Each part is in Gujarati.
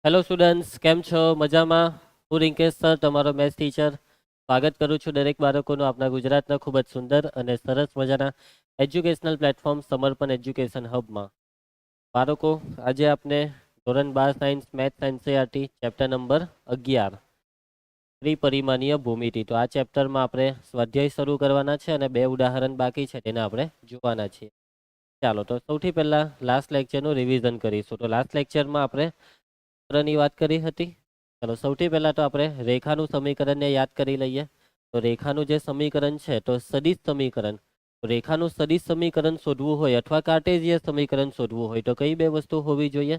હેલો સ્ટુડન્ટ્સ, કેમ છો? મજામાં? હું રિંકેશ સર, તમારો મેથ્સ ટીચર. સ્વાગત કરું છું દરેક બાળકોનું આપણા ગુજરાતના ખૂબ જ સુંદર અને સરસ મજાના એજ્યુકેશનલ પ્લેટફોર્મ સમર્પણ એજ્યુકેશન હબમાં. બાળકો, આજે આપણે ધોરણ 12 science maths NCERT chapter number 11 ત્રિપરિમાણીય ભૂમિતિ. તો આ ચેપ્ટરમાં આપણે સ્વાધ્યાય શરૂ કરવાના છે અને બે ઉદાહરણ બાકી છે તેને આપણે જોવાના છીએ. ચાલો, તો સૌથી પહેલા લાસ્ટ લેક્ચરનું રિવિઝન કરીશું. તો લાસ્ટ લેક્ચરમાં આપણે સૂત્રની વાત કરી હતી. ચાલો, સૌથી પહેલા તો આપણે રેખાનું સમીકરણને યાદ કરી લઈએ. તો રેખાનું જે સમીકરણ છે તો સદિશ સમીકરણ. રેખાનું સદિશ સમીકરણ શોધવું હોય અથવા કાર્ટેશિયન સમીકરણ શોધવું હોય તો કઈ બે વસ્તુ હોવી જોઈએ?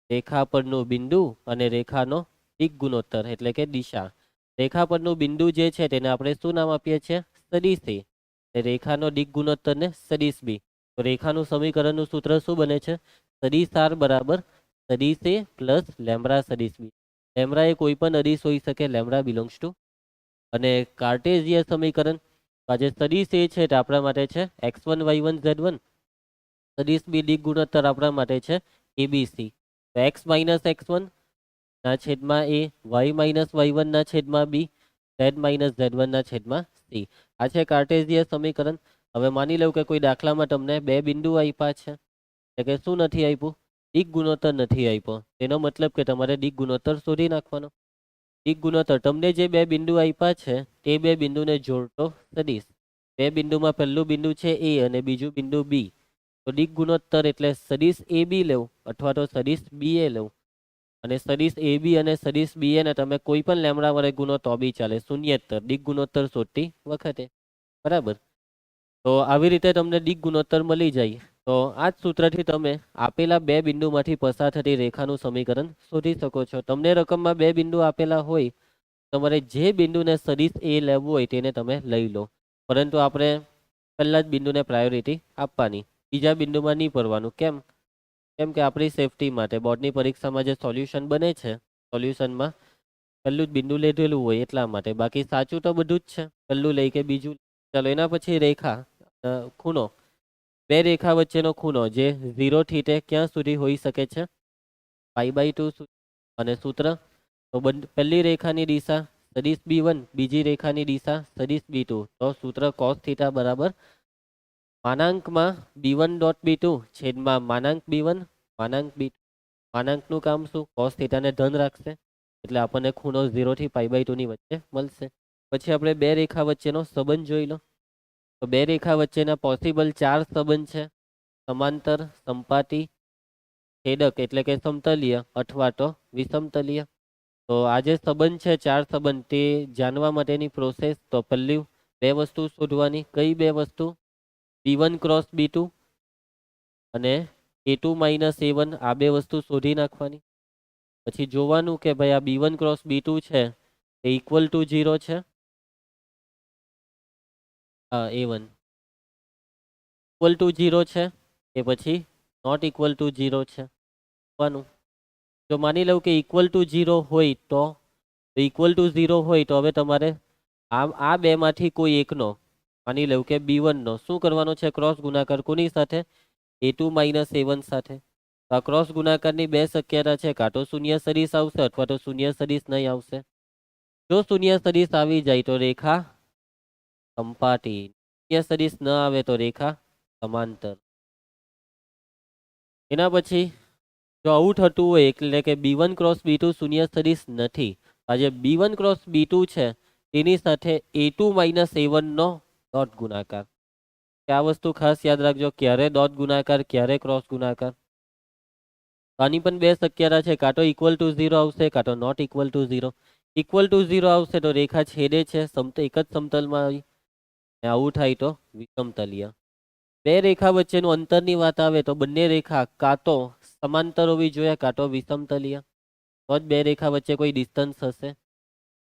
રેખા પરનું બિંદુ અને રેખાનો દિક ગુણોત્તર એટલે કે દિશા. રેખા પરનું બિંદુ જે છે તેને આપણે શું નામ આપીએ છીએ? સદિશ એ. રેખાનો દિક ગુણોત્તરને સદિશ બી. તો રેખાનું સમીકરણનું સૂત્ર શું બને છે? સદિશ આર બરાબર સદિશ એ પ્લસ લેમ્બડા સદિશ બી. લેમ્બડા એ કોઈ પણ અદિશ હોઈ શકે, લેમ્બડા બિલોંગ્સ ટુ. અને કાર્ટેશિયન સમીકરણ, આજે સદિશ એ છે તે આપણા માટે છે x1 y1 z1. સદિશ બી દિક ગુણોત્તર આપણા માટે છે abc. તો x માઇનસ x1 ના છેદમાં a, y માઇનસ y1 ના છેદમાં b, z માઇનસ z1 ના છેદમાં c. આ છે કાર્ટેશિયન સમીકરણ. હવે માની લઉં કે કોઈ દાખલામાં તમને બે બિંદુ આપ્યા છે, એટલે કે શું નથી આપ્યું? દિક ગુણોત્તર નથી આપ્યો. તેનો મતલબ કે તમારે દિક ગુણોત્તર શોધી નાખવાનો. દિક ગુણોત્તર તમને જે બે બિંદુ આપ્યા છે તે બે બિંદુને જોડતો સદિશ. બે બિંદુમાં પહેલું બિંદુ છે a અને બીજું બિંદુ b. તો દિક ગુણોત્તર એટલે સદિશ ab લેવું અથવા તો સદિશ ba લેવું. અને સદિશ ab અને સદિશ ba ને તમે કોઈ પણ લેમડા વડે ગુણો તો બી ચાલે, શૂન્યેતર દિક ગુણોત્તર શોધતી વખતે. બરાબર. તો આવી રીતે તમને દિક ગુણોત્તર મળી જાય. તો આ જ સૂત્રથી તમે આપેલા બે બિંદુમાંથી પસાર થતી રેખાનું સમીકરણ શોધી શકો છો. તમને રકમમાં બે બિંદુ આપેલા હોય, તમારે જે બિંદુને સદિશ એ લેવું હોય તેને તમે લઈ લો. પરંતુ આપણે પહેલા જ બિંદુને પ્રાયોરિટી આપવાની, બીજા બિંદુમાં નહીં પડવાનું. કેમ? કેમ કે આપણી સેફટી માટે બોર્ડની પરીક્ષામાં જે સોલ્યુશન બને છે, સોલ્યુશનમાં પહેલું જ બિંદુ લીધેલું હોય એટલા માટે. બાકી સાચું તો બધું જ છે, પહેલું લઈ કે બીજું. ચાલો, એના પછી રેખા, ખૂણો. બે રેખા વચ્ચેનો ખૂણો જે 0 થી તે ક્યાં સુધી હોઈ શકે છે? π/2. અને સૂત્ર, તો પહેલી રેખાની દિશા સદિશ b1, બીજી રેખાની દિશા સદિશ b2. તો સૂત્ર cos થીટા બરાબર માનાંકમાં b1 ડોટ b2 છેદમાં માનાંક b1 માનાંક b2. માનાંકનું કામ શું? cos થીટાને ધન રાખશે, એટલે આપણને ખૂણો 0 થી π/2 ની વચ્ચે મળશે. પછી આપણે બે રેખા વચ્ચેનો સંબંધ જોઈ લો. તો બે રેખા વચ્ચેના પોસિબલ ચાર સંબંધ છે: સમાંતર, સંપાતી, છેદક એટલે કે સમતલીય અથવા તો વિષમતલીય. તો આ જે સંબંધ છે, ચાર સંબંધ, તે જાણવા માટેની પ્રોસેસ, તો પહેલી બે વસ્તુ શોધવાની. કઈ બે વસ્તુ? b1 ક્રોસ b2 અને a2 માઇનસ a1. આ બે વસ્તુ શોધી નાખવાની. પછી જોવાનું કે ભાઈ આ b1 ક્રોસ b2 છે એ ઇક્વલ ટુ 0 છે. a1 ઇક્વલ ટુ 0 છે કે પછી નોટ ઇક્વલ ટુ 0 છે. જો માની લઉં કે ઇક્વલ ટુ 0 હોય તો ઇક્વલ ટુ 0 હોય તો હવે તમારે આ બેમાંથી કોઈ એકનો, માની લઉં કે b1 નો શું કરવાનો છે? ક્રોસ ગુણાકાર. કોની સાથે? a2 માઇનસ a1 સાથે. તો આ ક્રોસ ગુણાકારની બે શક્યતા છે, કાં તો શૂન્ય સદિશ આવશે અથવા તો શૂન્ય સદિશ નહીં આવશે. જો શૂન્ય સદિશ આવી જાય તો રેખા સંપાતી, શૂન્ય સદિશ ન આવે તો રેખા સમાંતર. એના પછી જો આવું થતું હોય એટલે કે b1 ક્રોસ b2 શૂન્ય સદિશ નથી, આજે b1 ક્રોસ b2 છે તેની સાથે a2 માઇનસ a1 નો ડોટ ગુણાકાર. આ વસ્તુ ખાસ યાદ રાખજો, ક્યારે ડોટ ગુણાકાર, ક્યારે ક્રોસ ગુણાકાર. આની પણ બે શક્યતા છે, કાં તો ઇક્વલ ટુ 0 આવશે કાં તો not equal to 0. Equal to 0 આવશે તો રેખા છેદે છે, એક જ સમતલમાં આવી. આવું થાય તો વિષમતલીય. બે રેખા વચ્ચેનું અંતરની વાત આવે તો બંને રેખા કાં તો સમાંતર હોવી જોઈએ કાં તો વિષમતલીય. તો જ બે રેખા વચ્ચે કોઈ ડિસ્ટન્સ હશે.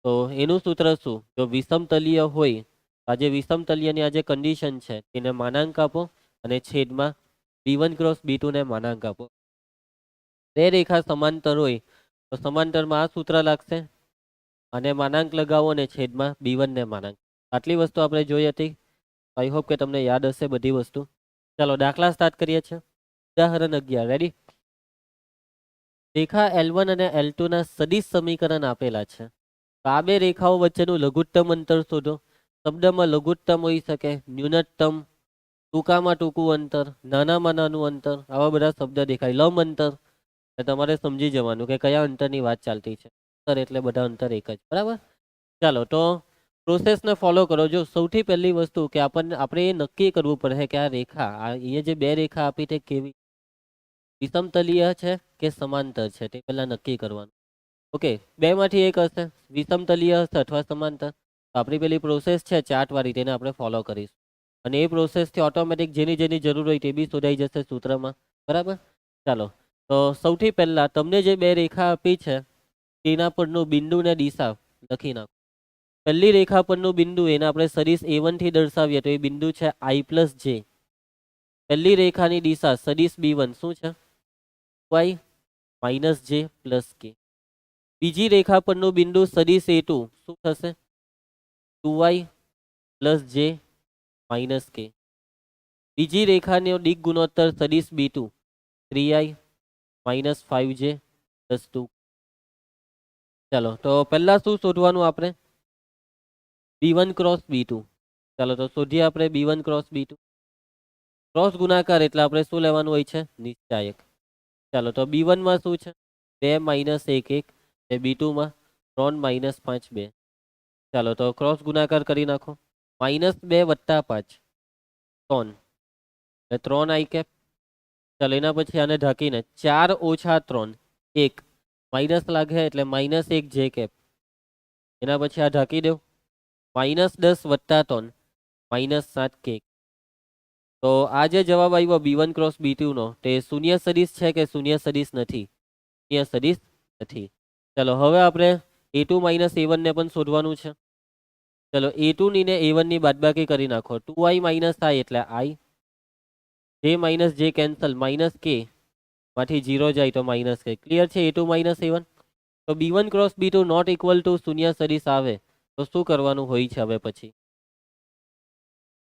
તો એનું સૂત્ર શું? જો વિષમતલીય હોય, આજે વિષમતલીયની આ જે કન્ડિશન છે તેને માનાંક આપો અને છેદમાં b1 ક્રોસ b2 ને માનાંક આપો. બે રેખા સમાંતર હોય તો સમાંતરમાં આ સૂત્ર લાગશે અને માનાંક લગાવો અને છેદમાં b1 ને માનાંક. આટલી વસ્તુ આપણે જોઈ હતી. આઈ હોપ કે તમને યાદ હશે બધી વસ્તુ. ચાલો, દાખલા સ્ટાર્ટ કરીએ છીએ. ઉદાહરણ 11. રેડી? રેખા L1 અને L2 ના સદિશ સમીકરણ આપેલા છે. તો આ બે રેખાઓ વચ્ચેનું લઘુત્તમ અંતર શોધો. શબ્દમાં લઘુત્તમ હોઈ શકે, ન્યૂનતમ, ટૂંકામાં ટૂંકું અંતર, નાનામાં નાનું અંતર, આવા બધા શબ્દ દેખાય. લંબ અંતર, તમારે સમજી જવાનું કે કયા અંતરની વાત ચાલતી છે. અંતર એટલે બધા અંતર એક જ, બરાબર. ચાલો તો પ્રોસેસને ફોલો કરો. જો સૌથી પહેલી વસ્તુ કે આપણે એ નક્કી કરવું પડે કે આ રેખા, અહીંયા જે બે રેખા આપી તે કેવી, વિષમતલીય છે કે સમાંતર છે, તે પહેલા નક્કી કરવાનું. ઓકે, બેમાંથી એક હશે, વિષમતલીય હશે અથવા સમાંતર. તો આપણી પેલી પ્રોસેસ છે ચાર્ટ વાળી, તેને આપણે ફોલો કરીશું. અને એ પ્રોસેસથી ઓટોમેટિક જેની જેની જરૂર હોય તે બી શોધાઈ જશે સૂત્રમાં, બરાબર. ચાલો તો સૌથી પહેલા તમને જે બે રેખા આપી છે તેના પરનું બિંદુ ને દિશા લખી નાખો. પહેલી રેખા પરનું બિંદુ એને આપણે સદિશ A1 થી દર્શાવીએ તો એ બિંદુ છે I+J. પહેલી રેખાની દિશા સદિશ B1 શું છે? Y-J+K. બીજી રેખા પરનું બિંદુ સદિશ A2 શું થશે? 2Y+J-K. બીજી રેખાનો દિક ગુણોત્તર સદિશ B2 3I-5J+2. ચાલો તો પહેલા શું શોધવાનું આપણે? B1 cross B2. ચાલો તો શોધીએ આપણે B1 ક્રોસ B2. ક્રોસ ગુણાકાર એટલે આપણે શું લેવાનું હોય છે? નિશ્ચાયક. ચાલો તો B1 માં શું છે? 2 - 1 1 ને B2 માં 3 - 5 2. ચાલો તો ક્રોસ ગુણાકાર કરી નાખો. -2 + 5 3 એટલે 3I કેપ. ચાલો એના પછી આને ઢાંકીને 4 - 3 1 માઇનસ લાગે એટલે -1 J કેપ. એના પછી આ ઢાંકી દો. -10 + 3 -7 K. તો આ જે જવાબ આવ્યો B1 ક્રોસ B2 નો, તે શૂન્ય સદિશ છે કે શૂન્ય સદિશ નથી? શૂન્ય સદિશ નથી. ચલો હવે આપણે A2 - A1 ને પણ શોધવાનું છે. ચલો A2 ની ને A1 ની બાદબાકી કરી નાખો. 2I - I એટલે I. J - J cancel, -K માંથી 0 જાય તો -K. ક્લિયર છે? A2 - A1. તો B1 cross B2 not equal two શૂન્ય સદિશ આવે તો શું કરવાનું હોય છે હવે પછી?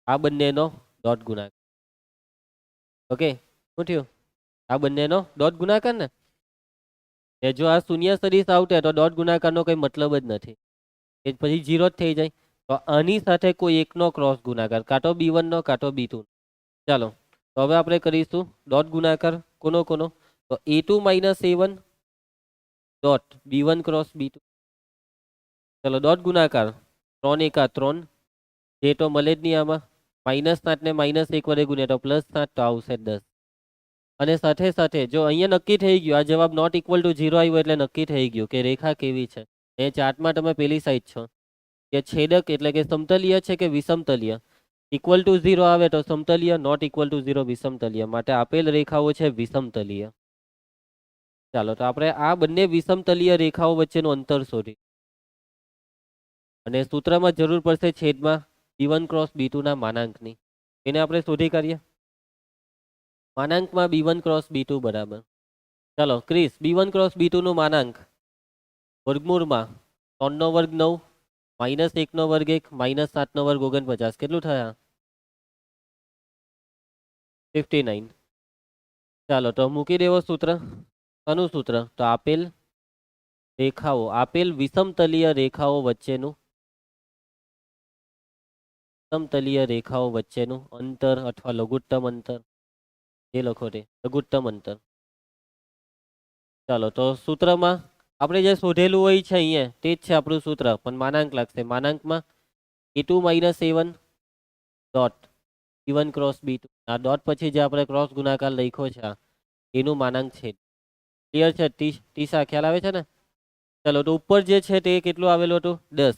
આ બંનેનો ડોટ ગુણાકાર. ઓકે, શું થયું? આ બંનેનો ડોટ ગુણાકાર ને. જો આ શૂન્ય સદિશ આવતે તો ડોટ ગુણાકારનો કોઈ મતલબ જ નથી, એ પછી 0 જ થઈ જાય. તો આની સાથે કોઈ એકનો ક્રોસ ગુણાકાર, કાં તો B1 નો કાં તો B2. ચાલો તો હવે આપણે કરીશું ડોટ ગુણાકાર. કોનો કોનો? તો A2 - A1 dot B1 cross B2. ચલો ડોટ ગુણાકાર. 3 × 3, જે તો મળે જ નહીં આમાં. -7 ને -1 વડે ગુણ્યા તો +7 તો આવશે 10. અને સાથે સાથે જો અહીંયા નક્કી થઈ ગયું, આ જવાબ નોટ ઇક્વલ ટુ 0 આવ્યો એટલે નક્કી થઈ ગયું કે રેખા કેવી છે. એ ચાર્ટમાં તમે પેલી સાઈડ છો કે છેદક એટલે કે સમતલીય છે કે વિષમતલીય. ઇક્વલ ટુ 0 આવે તો સમતલીય, નોટ ઇક્વલ ટુ 0 વિષમતલીય. માટે આપેલ રેખાઓ છે વિષમતલીય. ચાલો તો આપણે આ બંને વિષમતલીય રેખાઓ વચ્ચેનું અંતર શોધી, અને સૂત્રમાં જરૂર પડશે છેદમાં B1 ક્રોસ B2 ના માનાંકની. એને આપણે શોધી કાઢીએ. માનાંકમાં B1 ક્રોસ B2 બરાબર. ચાલો ક્રિસ, B1 ક્રોસ B2 નું માનાંક વર્ગમૂળમાં 3 નો વર્ગ 9, -1 નો વર્ગ 1, -7 નો વર્ગ 49. કેટલું થયા? 59. ચાલો તો મૂકી દેવો સૂત્ર. આનું સૂત્ર તો આપેલ રેખાઓ, આપેલ વિષમતલીય રેખાઓ વચ્ચેનું, સમતલીય રેખાઓ વચ્ચેનું અંતર અથવા લઘુત્તમ અંતર, જે લખો તે લઘુત્તમ અંતર. ચાલો તો સૂત્રમાં આપણે જે શોધેલું હોય છે અહીંયા તે જ છે આપણું સૂત્ર, પણ માનાંક લાગશે. માનાંકમાં A2 - A1 dot B1 cross B2. આ ડોટ પછી જે આપણે ક્રોસ ગુણાકાર લખ્યો છે એનું માનાંક છે. ક્લિયર છે? ટીસા ખ્યાલ આવે છે ને? ચલો તો ઉપર જે છે તે કેટલું આવેલું હતું? 10.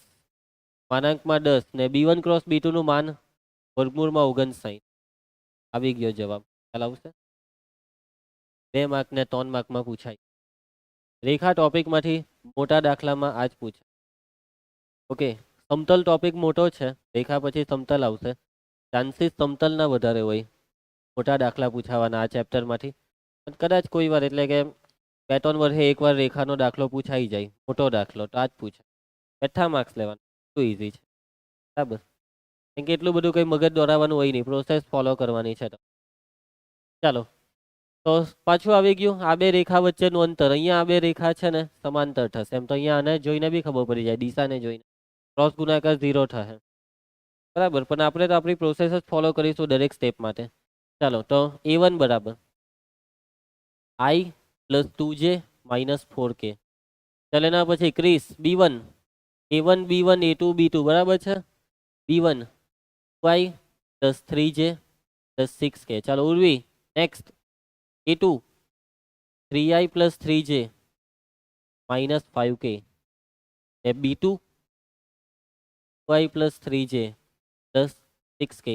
માનાંકમાં 10 ને B1 ક્રોસ B2 નું માન વર્ગમૂળમાં 59. આવી ગયો જવાબ. ખ્યાલ આવશે? 2 માર્ક ને 3 માર્કમાં પૂછાય. રેખા ટોપિકમાંથી મોટા દાખલામાં આજ પૂછે. ઓકે, સમતલ ટોપિક મોટો છે, રેખા પછી સમતલ આવશે. ચાન્સીસ સમતલના વધારે હોય મોટા દાખલા પૂછાવાના આ ચેપ્ટરમાંથી. કદાચ કોઈ વાર એટલે કે 2-3 વર્ષે એકવાર રેખાનો દાખલો પૂછાઈ જાય, મોટો દાખલો, તો આજ પૂછે. બેઠા માર્ક્સ લેવાના, શું ઇઝી છે, બરાબર. કેમ કે એટલું બધું કંઈ મગજ દોડાવવાનું હોય નહીં, પ્રોસેસ ફોલો કરવાની છે. તો ચાલો તો પાછું આવી ગયું આ બે રેખા વચ્ચેનું અંતર, અહીંયા આ બે રેખા છે ને સમાંતર થશે એમ, તો અહીંયા આને જોઈને બી ખબર પડી જાય, દિશાને જોઈને ક્રોસ ગુણાકાર 0 થશે, બરાબર. પણ આપણે તો આપણી પ્રોસેસ જ ફોલો કરીશું દરેક સ્ટેપ માટે. ચાલો, તો A1 બરાબર I plus 2J minus 4K. ચાલો એના પછી Chris B1, A1 B1 A2 B2 બરાબર છે. B1 2I plus 3J plus 6K. ચાલો Urvi next A2 3I plus 3J minus 5K. એ B2 2I plus 3J plus 6K.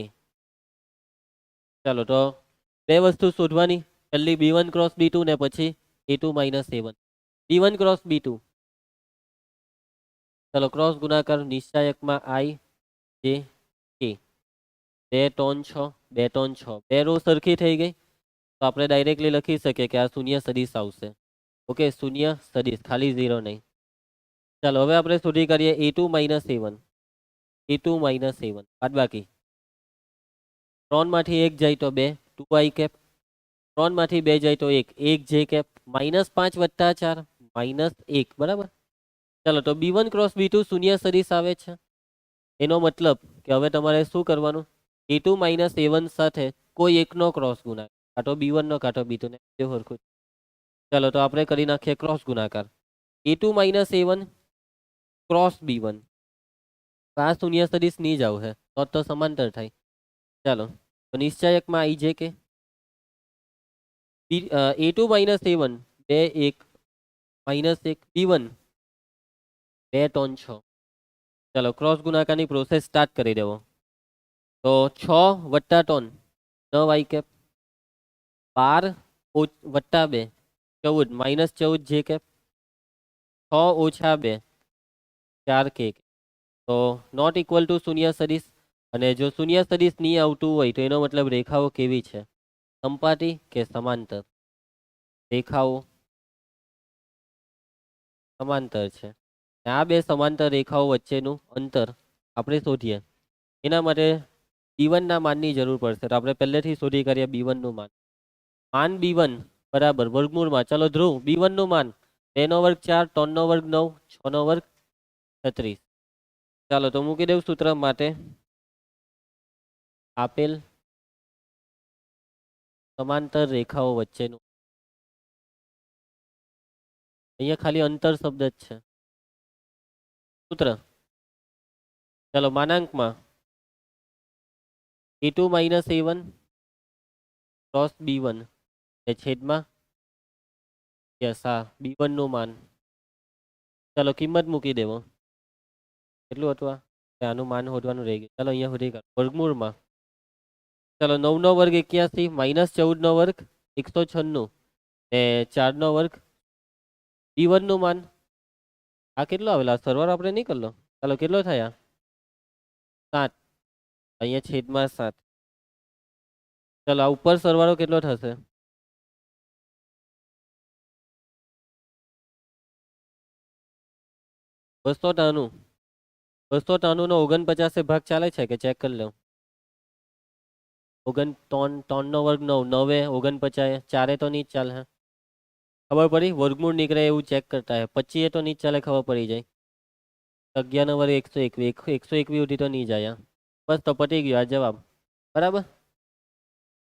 ચાલો, તો બે વસ્તુ શોધવાની, પહેલી B1 ક્રોસ B2 ને પછી A2 minus A1. B1 cross B2, ચાલો ક્રોસ ગુણાકાર નિશ્ચાયકમાં I J K. 2 3 6 2 3 6 બે રો સરખી થઈ ગઈ, તો આપણે ડાયરેક્ટલી લખી શકીએ કે આ શૂન્ય સદિશ આવશે. ઓકે, શૂન્ય સદિશ, ખાલી 0 નહીં. ચાલો હવે આપણે શોધી કરીએ A2 minus A1. A2 minus A1 બાદ બાકી 3 માંથી 1 જાય તો 2 2I કેપ, 3 માંથી 2 જાય તો 1 1 J કેપ, માઇનસ 5 વત્તા 4 માઇનસ 1, બરાબર. ચાલો, તો B1 ક્રોસ B2 શૂન્ય સદિશ આવે છે, એનો મતલબ કે હવે તમારે શું કરવાનું, A2 માઇનસ A1 સાથે કોઈ એકનો ક્રોસ ગુણાકાર, કાં તો B1 નો કાં તો B2 ને, જે સરખું. ચાલો, તો આપણે કરી નાખીએ ક્રોસ ગુણાકાર. A2 minus A1 cross B1, આ શૂન્ય સદિશ નહીં જ આવશે, તો સમાંતર થાય. ચાલો, તો નિશ્ચાયકમાં I J K. A2 minus A1 2 1 minus 1 B1 2 3 6. ચાલો ક્રોસ ગુણાકારની પ્રોસેસ સ્ટાર્ટ કરી દેવો. તો 6 વત્તા 3 9I કેપ, 12 વત્તા 2 14 માઇનસ 14 J કેપ, 6 ઓછા 2 4K. તો નોટ ઇક્વલ ટુ શૂન્ય સદિશ, અને જો શૂન્ય સદિશ નહીં આવતું હોય તો એનો મતલબ રેખાઓ કેવી છે, સંપાતી કે સમાંતર. રેખાઓ સમાંતર છે. આ બે સમાંતર રેખાઓ વચ્ચેનું અંતર આપણે શોધીએ, એના માટે B1 ના માનની જરૂર પડશે. તો આપણે પહેલેથી શોધી કરીએ B1 નું માન. માન B1 બરાબર વર્ગમૂળમાં, ચાલો ધ્રુવ B1 નું માન 2 નો વર્ગ 4 3 નો વર્ગ 9 6 નો વર્ગ 36. ચાલો તો મૂકી દેવું સૂત્ર માટે, આપેલ સમાંતર રેખાઓ વચ્ચેનું, અહીંયા ખાલી અંતર શબ્દ જ છે, સૂત્ર. ચાલો માનાંકમાં A2 minus A1 cross B1 એ છેદમાં યસ હા B1 નું માન. ચાલો કિંમત મૂકી દેવો, કેટલું હતું આનું માન શોધવાનું રહી ગયું. ચાલો અહીંયા સુધી કરો વર્ગમૂળમાં. ચાલો 9 નો વર્ગ 81 માઇનસ 14 નો વર્ગ 196 ને 4 નો વર્ગ. B1 નું માન આ કેટલો આવેલા, સરવાળો આપણે નહીં કરલો. ચાલો કેટલો થયા 7, અહીંયા છેદમાં 7. ચાલો આ ઉપર સરવાળો કેટલો થશે, 293. 293 નો 49 ભાગ ચાલે છે કે ચેક કરી લો. 3 નો વર્ગ 9 9 49 4 તો નહીં જ ચાલે, ખબર પડી, વર્ગમૂળ નીકળે એવું ચેક કરતા હે. 25 તો નહીં જ ચાલે, ખબર પડી જાય. 11 નો વર્ગ 121 121 સુધી તો નહીં જાય. બસ તો પતી ગયો આ જવાબ, બરાબર.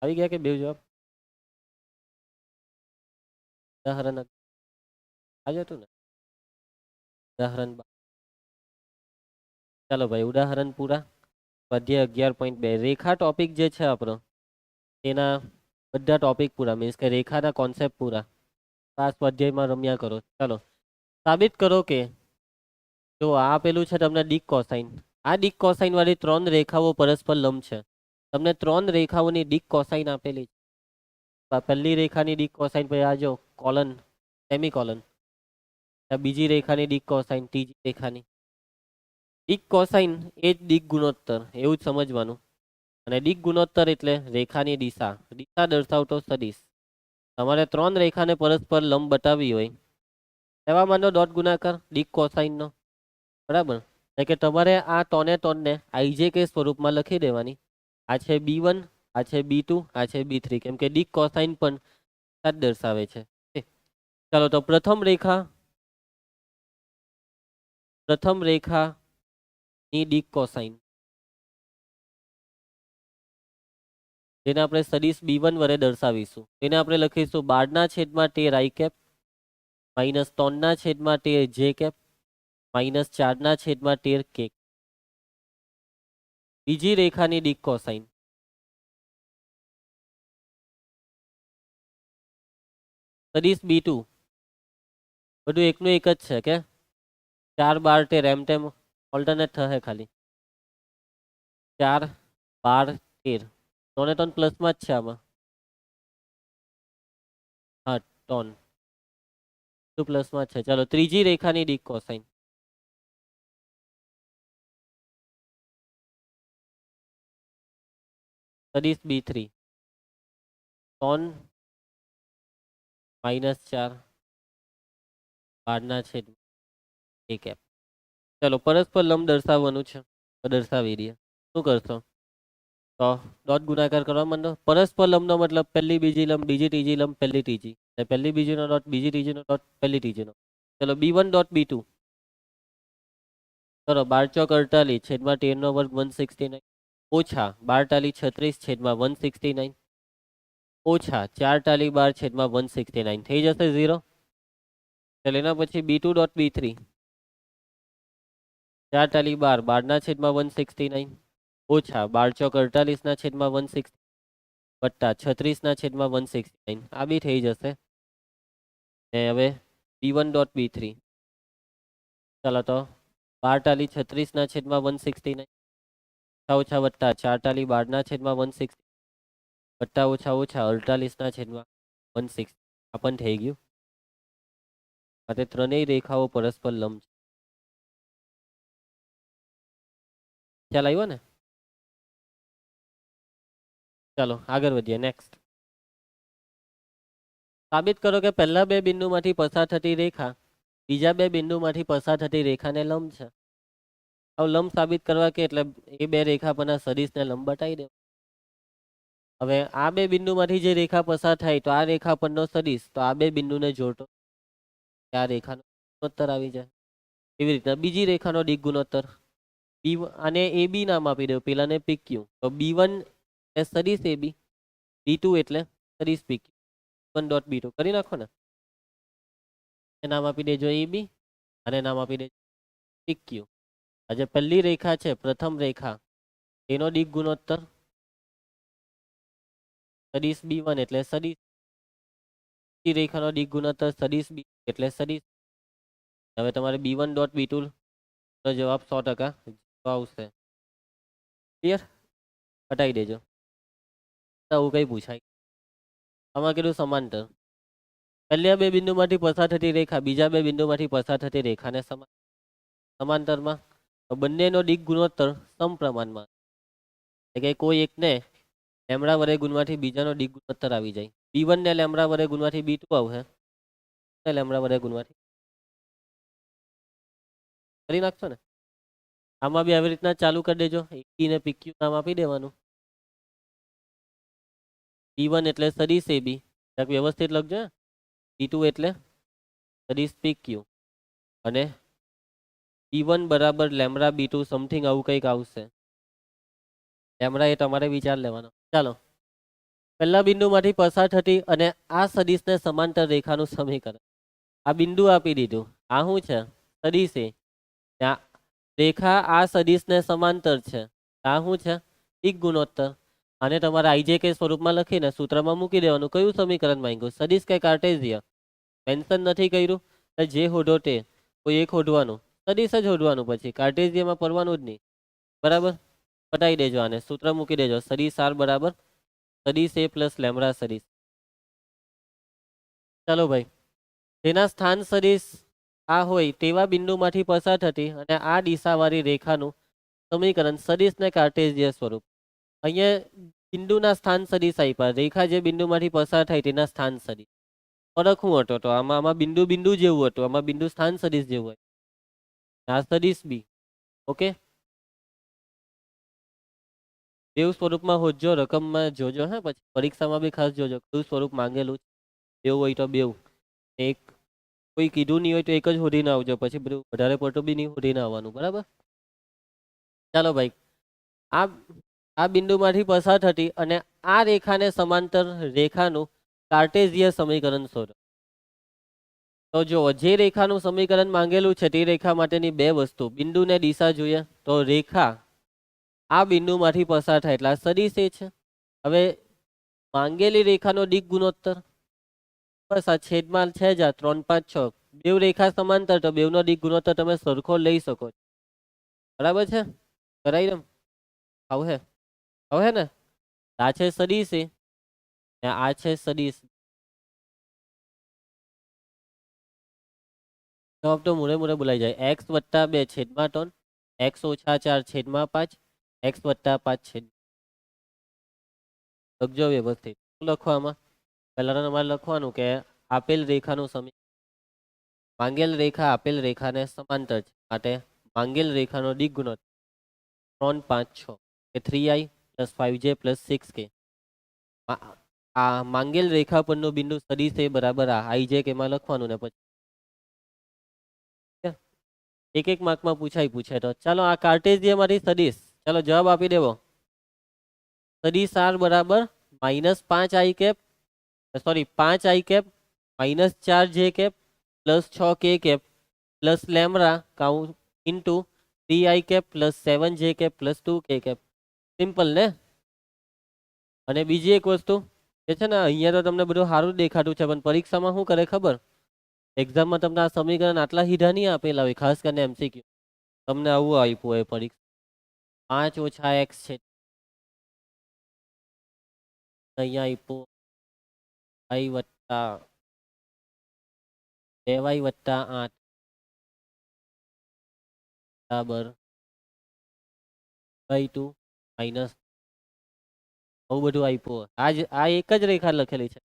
આવી ગયા કે બે જવાબ, ઉદાહરણ આ જતું ને ઉદાહરણ. ચાલો ભાઈ ઉદાહરણ પૂરા. સ્વાધ્યાય 11.2 રેખા ટોપિક જે છે આપણો, એના બધા ટોપિક પૂરા, મીન્સ કે રેખાના કોન્સેપ્ટ પૂરા આ સ્વાધ્યાયમાં રમ્યા કરો. ચાલો સાબિત કરો કે જો આ આપેલું છે તમને ડિક કોસાઇન, આ ડિક કોસાઇન વાળી 3 રેખાઓ પરસ્પર લંબ છે. તમને 3 રેખાઓની ડિક કોસાઇન આપેલી છે. પહેલી રેખાની ડિક કોસાઇન, પછી આ જો કોલન સેમિકોલન, બીજી રેખાની ડિક કોસાઇન, ત્રીજી રેખાની ડિક કોસાઇન એ જ ડિક ગુણોત્તર, એવું જ સમજવાનું. અને ડિક ગુણોત્તર એટલે રેખાની દિશા, દિશા દર્શાવતો સદિશ. તમારે 3 રેખાને પરસ્પર લંબ બતાવી હોય, એવા માનો ડોટ ગુણાકાર ડિક કોસાઇનનો, બરાબર. એટલે કે તમારે આ 3 ને IJK સ્વરૂપમાં લખી દેવાની. આ છે B1, આ છે B2, આ છે B3, કેમ કે ડિક કોસાઇન પણ જ દર્શાવે છે. ચાલો તો પ્રથમ રેખાની ડિક કોસાઇન જેને આપણે સદિશ B1 વડે દર્શાવીશું. તેને આપણે લખીશું 12/13 માઇનસ 3/13 માઇનસ 4/13 કે. બીજી રેખાની ડિક કોસાઇન સદિશ B2 બધું એકનું એક જ છે કે 4/12 એમ તેમ ઓલ્ટરનેટ થશે ખાલી 4/12 ત્રણે ત્રણ પ્લસમાં જ છે આમાં. હા ટોન પ્લસમાં જ છે. ચાલો ત્રીજી રેખાની ડિક કોસાઇન સદિશ B3 3 -4 12/1 ચલો પરસ્પર લંબ દર્શાવવાનું છે તો દર્શાવી દઈએ. શું કરશો તો ડોટ ગુણાકાર કરવા માંડો. પરસ્પર લંબનો મતલબ પહેલી બીજી લંબ બીજી ત્રીજી લંબ પહેલી ત્રીજી અને પહેલી બીજીનો ડોટ બીજી ત્રીજીનો ડોટ પહેલી ત્રીજીનો. ચલો B1 ડોટ B2 ચલો 12×4 છેદમાં 13 નો વર્ગ 169 ઓછા 12×36 ઓછા 4×12 છેદમાં 169 થઈ જશે 0. ચાલો એના પછી B2 ડોટ B3 4×12 12/169 ઓછા 12×48 વત્તા 36/169 આ બી થઈ જશે. ને હવે B1 ડોટ B3 ચાલો તો 12×36 ઓછા વત્તા 4×12 વત્તા ઓછા ઓછા 48/160 આ પણ થઈ ગયું. આ ત્રણેય રેખાઓ પરસ્પર લંબ છે. ખ્યાલ આવ્યો ને. ચાલો આગળ વધીએ. નેક્સ્ટ સાબિત કરો કે પહેલા બે બિંદુમાંથી પસાર થતી રેખા બીજા બે બિંદુમાંથી પસાર થતી રેખાને લંબ છે. હવે લંબ સાબિત કરવા કે એટલે એ બે રેખા પરના સદિશને લંબ બતાવી દે. હવે આ બે બિંદુમાંથી જે રેખા પસાર થાય તો આ રેખા પરનો સદિશ તો આ બે બિંદુને જોડતો આ રેખાનો ગુણોત્તર આવી જાય. એવી રીતના બીજી રેખાનો દિક ગુણોત્તર આને AB નામ આપી દો, પેલાને PQ. તો B1 એ સદિશ AB, B2 એટલે સદિશ PQ. 1 ડોટ B2 કરી નાખો ને. નામ આપી દેજો AB અને નામ આપી દેજો PQ. આજે પહેલી રેખા છે પ્રથમ રેખા એનો દિક ગુણોત્તર સદિશ B1 એટલે સદિશ. બીજી રેખાનો દિક ગુણોત્તર સદિશ B એટલે સદિશ. હવે તમારે B1 ડોટ B2 નો જવાબ 100% આવશે. ક્લિયર? હટાવી દેજો. આવું કઈ પૂછાય. આમાં કીધું સમાંતર. પહેલા બે બિંદુમાંથી પસાર થતી રેખા બીજા બે બિંદુમાંથી પસાર થતી રેખાને સમાંતરમાં બંનેનો દિક ગુણોત્તર સમપ્રમાણમાં. એટલે કે કોઈ એકને લેમડા વડે ગુણવાથી બીજાનો દિક ગુણોત્તર આવી જાય. B1 ને લેમડા વડે ગુણવાથી B2 આવશે. લેમડા વડે ગુણવાથી કરી નાખશો ને. આમાં બી આવી રીતના ચાલુ કરી દેજો. AB ને PQ નામ આપી દેવાનું. B1 એટલે સદિશ AB વ્યવસ્થિત લખજો. B2 એટલે સદિશ PQ અને B1 બરાબર લેમડા B2 સમથિંગ આવું કંઈક આવશે. લેમડા એ તમારે વિચાર લેવાનો. ચાલો પહેલા બિંદુમાંથી પસાર થતી અને આ સદિશને સમાંતર રેખાનું સમીકરણ. આ બિંદુ આપી દીધું. આ શું છે? સદિશ એ. રેખા આ સદિશને સમાંતર છે. આ શું છે? દિક ગુણોત્તર. અને તમારે IJK સ્વરૂપમાં લખીને સૂત્રમાં મૂકી દેવાનું. કયું સમીકરણ માંગ્યું? સદિશ કે કાર્ટેઝિય? મેન્શન નથી કર્યું. જે હોધો તે કોઈ એક હોધવાનું. સદિશ જ હોધવાનું, પછી કાર્ટેઝિયમાં પડવાનું જ નહીં. બરાબર? પટાઈ દેજો આને. સૂત્ર મૂકી દેજો. સદિશ R બરાબર સદિશ A પ્લસ લેમડા સદિશ. ચાલો ભાઈ, જેના સ્થાન સદિશ આ હોય તેવા બિંદુમાંથી પસાર થતી અને આ દિશાવાળી રેખાનું સમીકરણ સદિશ ને કાર્ટેઝિય સ્વરૂપ. અહીંયા બિંદુના સ્થાન સદિશ આપ્યા. રેખા જે બિંદુમાંથી પસાર થાય તેના સ્થાન સદિશ. ફરક શું હતો? તો આમાં બિંદુ બિંદુ જેવું હતું, આમાં બિંદુ સ્થાન સદિશ જેવું હોય. આ સદિશ B. ઓકે, બેવ સ્વરૂપમાં હોજો, રકમમાં જોજો. હા, પછી પરીક્ષામાં બી ખાસ જોજો કયું સ્વરૂપ માંગેલું. બેવ હોય તો બેવ, એક કોઈ કીધું નહીં હોય તો એક જ શોધીને આવજો, પછી બધું વધારે પડતું બી નહીં શોધીને આવવાનું, બરાબર. ચાલો ભાઈ, આ આ બિંદુમાંથી પસાર થતી અને આ રેખાને સમાંતર રેખાનું કાર્ટેશિયન સમીકરણ શોધો. તો જો જે રેખાનું સમીકરણ માંગેલું છે તે રેખા માટેની બે વસ્તુ, બિંદુને દિશા જોઈએ. તો રેખા આ બિંદુમાંથી પસાર થાય એટલે આ સદિશ એ છે. હવે માંગેલી રેખાનો દિક ગુણોત્તર, બસ આ છેદમાં છે જ આ 3, 5, 6 બેવ રેખા સમાંતર, તો બેવનો દિક ગુણોત્તર તમે સરખો લઈ શકો છો, બરાબર છે. કરાઈ દઉં? હવે હવે ને આ છે સદિશ એ ને આ છે સદિશ. જવાબ તો મૂળે મૂળે બોલાઈ જાય. x + 2 છેદમાં 3, x - 4 છેદમાં 5, x + 5 છેદ. લખજો વ્યવસ્થિત. શું લખવામાં? પહેલા તમારે લખવાનું કે આપેલ રેખાનું સમીકરણ, માંગેલ રેખા આપેલ રેખાને સમાંતર છે, માટે માંગેલ રેખાનો દિક ગુણોત્તર 3, 5, 6 કે 3i + 5j + 6k. આ માંગેલ રેખા પરનું બિંદુ સદિશ એ બરાબર આ ij કે માં લખવાનું ને પછી એક એક માર્કમાં પૂછે. તો ચાલો આ કાર્ટેશિયન માંથી સદિશ, ચાલો જવાબ આપી દેવો. સદિશ r બરાબર -5i cap, sorry 5i cap -4j cap +6k cap lambda count into 3i cap +7j cap +2k cap. Simple ને. અને બીજી એક વસ્તુ એ છે ને, અહીંયા તો તમને બધું સારું દેખાતું છે, પણ પરીક્ષામાં શું કરે ખબર? એક્ઝામમાં તમને આ સમીકરણ આટલા સીધા નહીં આપેલા હોય, ખાસ કરીને MCQ તમને આવું આપ્યું હોય પરીક્ષા 5 - x છે, અહીંયા આપ્યું i + 2y + 8 બરાબર /2 માઇનસ, આવું બધું આપ્યું. આ એક જ રેખા લખેલી છે.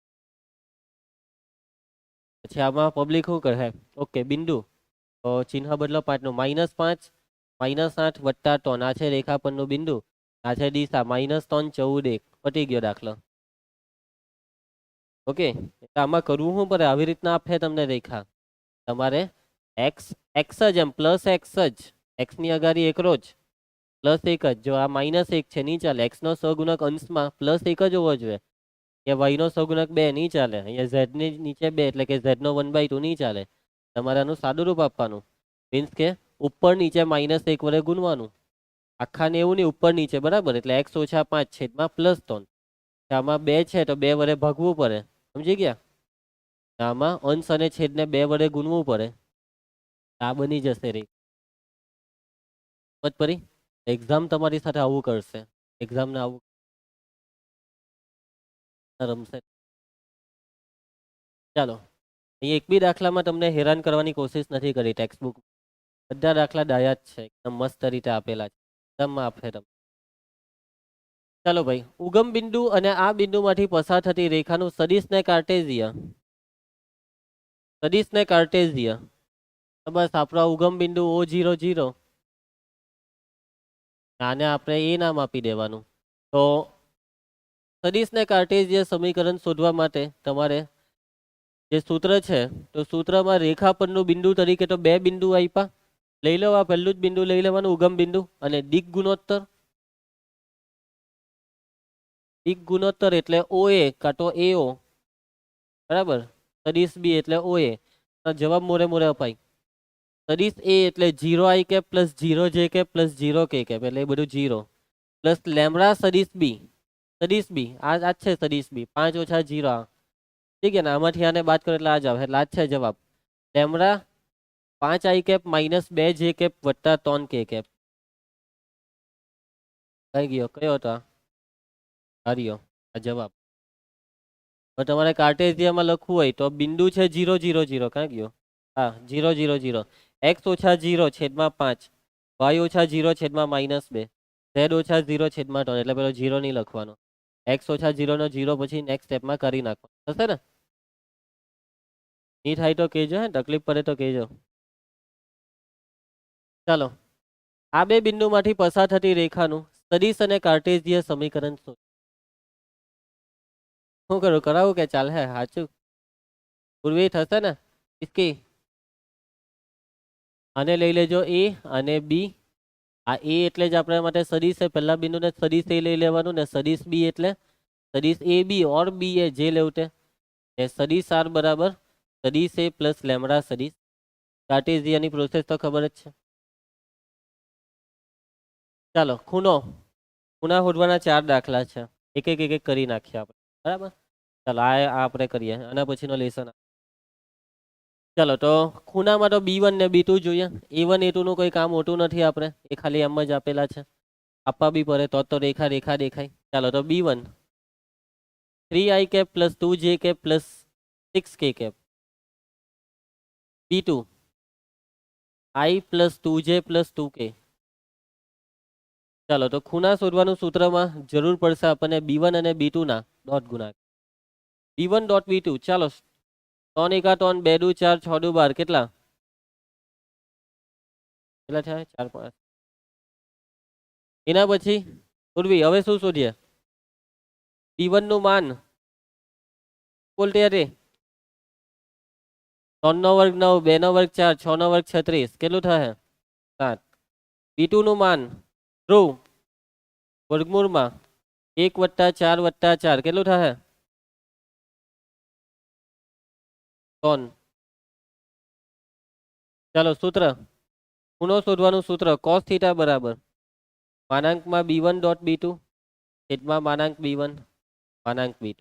પછી આમાં પબ્લિક શું કરે? ઓકે બિંદુ, તો ચિહ્ન બદલો 5 નું, -5 -8 + 3, આ છે રેખા પરનું બિંદુ, આ છે દિશા -3 14 1, પતી ગયો દાખલો. ઓકે, એટલે આમાં કરવું શું પડે? આવી રીતના આપે તમને રેખા, તમારે x જ એમ +x જ, x ની અગાડી એકરો જ +1 જ. જો આ -1 છે નહીં ચાલે, x નો સહગુણક અંશમાં +1 જ હોવો જોઈએ, કે y નો સહગુણક 2 નહીં ચાલે, અહીંયા z ની નીચે 2 એટલે કે z નો 1/2 નહીં ચાલે. તમારે આનું સાદું રૂપ આપવાનું, મીન્સ કે ઉપર નીચે -1 વડે ગુણવાનું, આખાને એવું નહીં, ઉપર નીચે, બરાબર. એટલે x - 5 છેદમાં +3, આમાં 2 છે તો 2 વડે ભાગવું પડે, સમજી ગયા? આમાં અંશ અને છેદને 2 વડે ગુણવું પડે, આ બની જશે રે. સમજ પડી? એક્ઝામ તમારી સાથે આવું કરશે, એક્ઝામને આવું રમશે. ચાલો, અહીં એક બી દાખલામાં તમને હેરાન કરવાની કોશિશ નથી કરી ટેક્સ્ટ બુક, બધા દાખલા ડાયા જ છે, એકદમ મસ્ત રીતે આપેલા છે, એકદમ આપે તમે. ચાલો ભાઈ, ઉગમ બિંદુ અને આ બિંદુમાંથી પસાર થતી રેખાનું સદિશને કાર્ટેશિયન, બસ આપણો ઉગમ બિંદુ O00, આને આપણે એ નામ આપી દેવાનું. તો સદિશને કાર્ટેશિયન સમીકરણ શોધવા માટે તમારે જે સૂત્ર છે, તો સૂત્રમાં રેખા પરનું બિંદુ તરીકે તો બે બિંદુ આપ્યા, લઈ લો. આ પહેલું જ બિંદુ લઈ લેવાનું, ઉગમ બિંદુ, અને દિક ગુણોત્તર, એટલે OA કાં તો AO, બરાબર. સદિશ બી એટલે OA. જવાબ મોરે મોરે અપાય. સદિશ A એટલે 0i cap +0j cap +0k cap, એટલે એ બધું 0 પ્લસ લેમ્બડા સદિશ બી, આ છે સદિશ બી 5 - 0, ઠીક છે ને. આમાંથી આને બાદ કરો એટલે આ જ આવે, એટલે આ જ છે જવાબ. Lambda 5i cap -2j cap +3k cap. કઈ ગયો? કયો હતો? હાર્યો આ જવાબ. તો તમારે કાર્ટેશિયનમાં લખવું હોય તો બિંદુ છે 0 0 0, ક્યાં ગયો? હા 0 0 0, x - 0 છેદમાં 5, y - 0 છેદમાં -2, z - 0 છેદમાં 3, એટલે પેલો 0 નહીં લખવાનો, x - 0 નો 0 પછી નેક્સ્ટ સ્ટેપમાં કરી નાખવાનો, થશે ને? નહીં થાય તો કહેજો, હે તકલીફ પડે તો કહેજો. ચાલો, આ બે બિંદુમાંથી પસાર થતી રેખાનું સદિશ અને કાર્ટેશિયન સમીકરણ શું? શું કરું? કરાવું કે ચાલે? સાચું પૂર્વી થશે ને इसकी આને લઈ લેજો એ અને બી આ એ એટલે જ આપણા માટે સદિશ છે પહેલા બિંદુને સદિશ એ લઈ લેવાનું ને સદિશ બી એટલે સદિશ ए बी और बी ए जे लेवटे ને સદિશ આર બરાબર સદિશ એ પ્લસ લેમડા સદિશ કાર્ટેશિયનની પ્રોસેસ તો ખબર જ છે ચાલો ખૂણો ખૂણા શોધવાના 4 દાખલા છે એક એક કરી નાખીએ આપણે બરાબર ચાલો આ આપણે કરીએ આના પછીનો લેસન ચાલો તો ખૂણામાં તો B1 ને B2 જોઈએ A1 A2 નું કોઈ કામ હોતું નથી આપણે એ ખાલી એમ જ આપેલા છે આપવા બી પડે તો રેખા રેખા દેખાય ચાલો તો B1 3i cap plus 2j cap plus 6k cap B2 i plus 2j plus 2k ચાલો તો ખૂણા શોધવાનું સૂત્રમાં જરૂર પડશે આપણને B1 અને B2 ના ડોટ ગુણાકાર B1 ડોટ B2 ચાલો 3 એકા 3 2 દુ 4 6 દુ 12 કેટલા થયા 4 5 એના પછી પૂર્વી હવે શું શોધીએ B1 નું માન બોલ ત્યારે 3 નો વર્ગ 9 2 નો વર્ગ 4 6 નો વર્ગ 36 કેટલું થશે 7 B2 નું માન ધ્રુવ વર્ગમૂળમાં 1 + 4 + 4 કેટલું થશે 3 ચાલો સૂત્ર ખૂણો શોધવાનું સૂત્ર cos થીટા બરાબર માનાંકમાં B1 ડોટ B2 છેદમાં માનાંક B1 માનાંક B2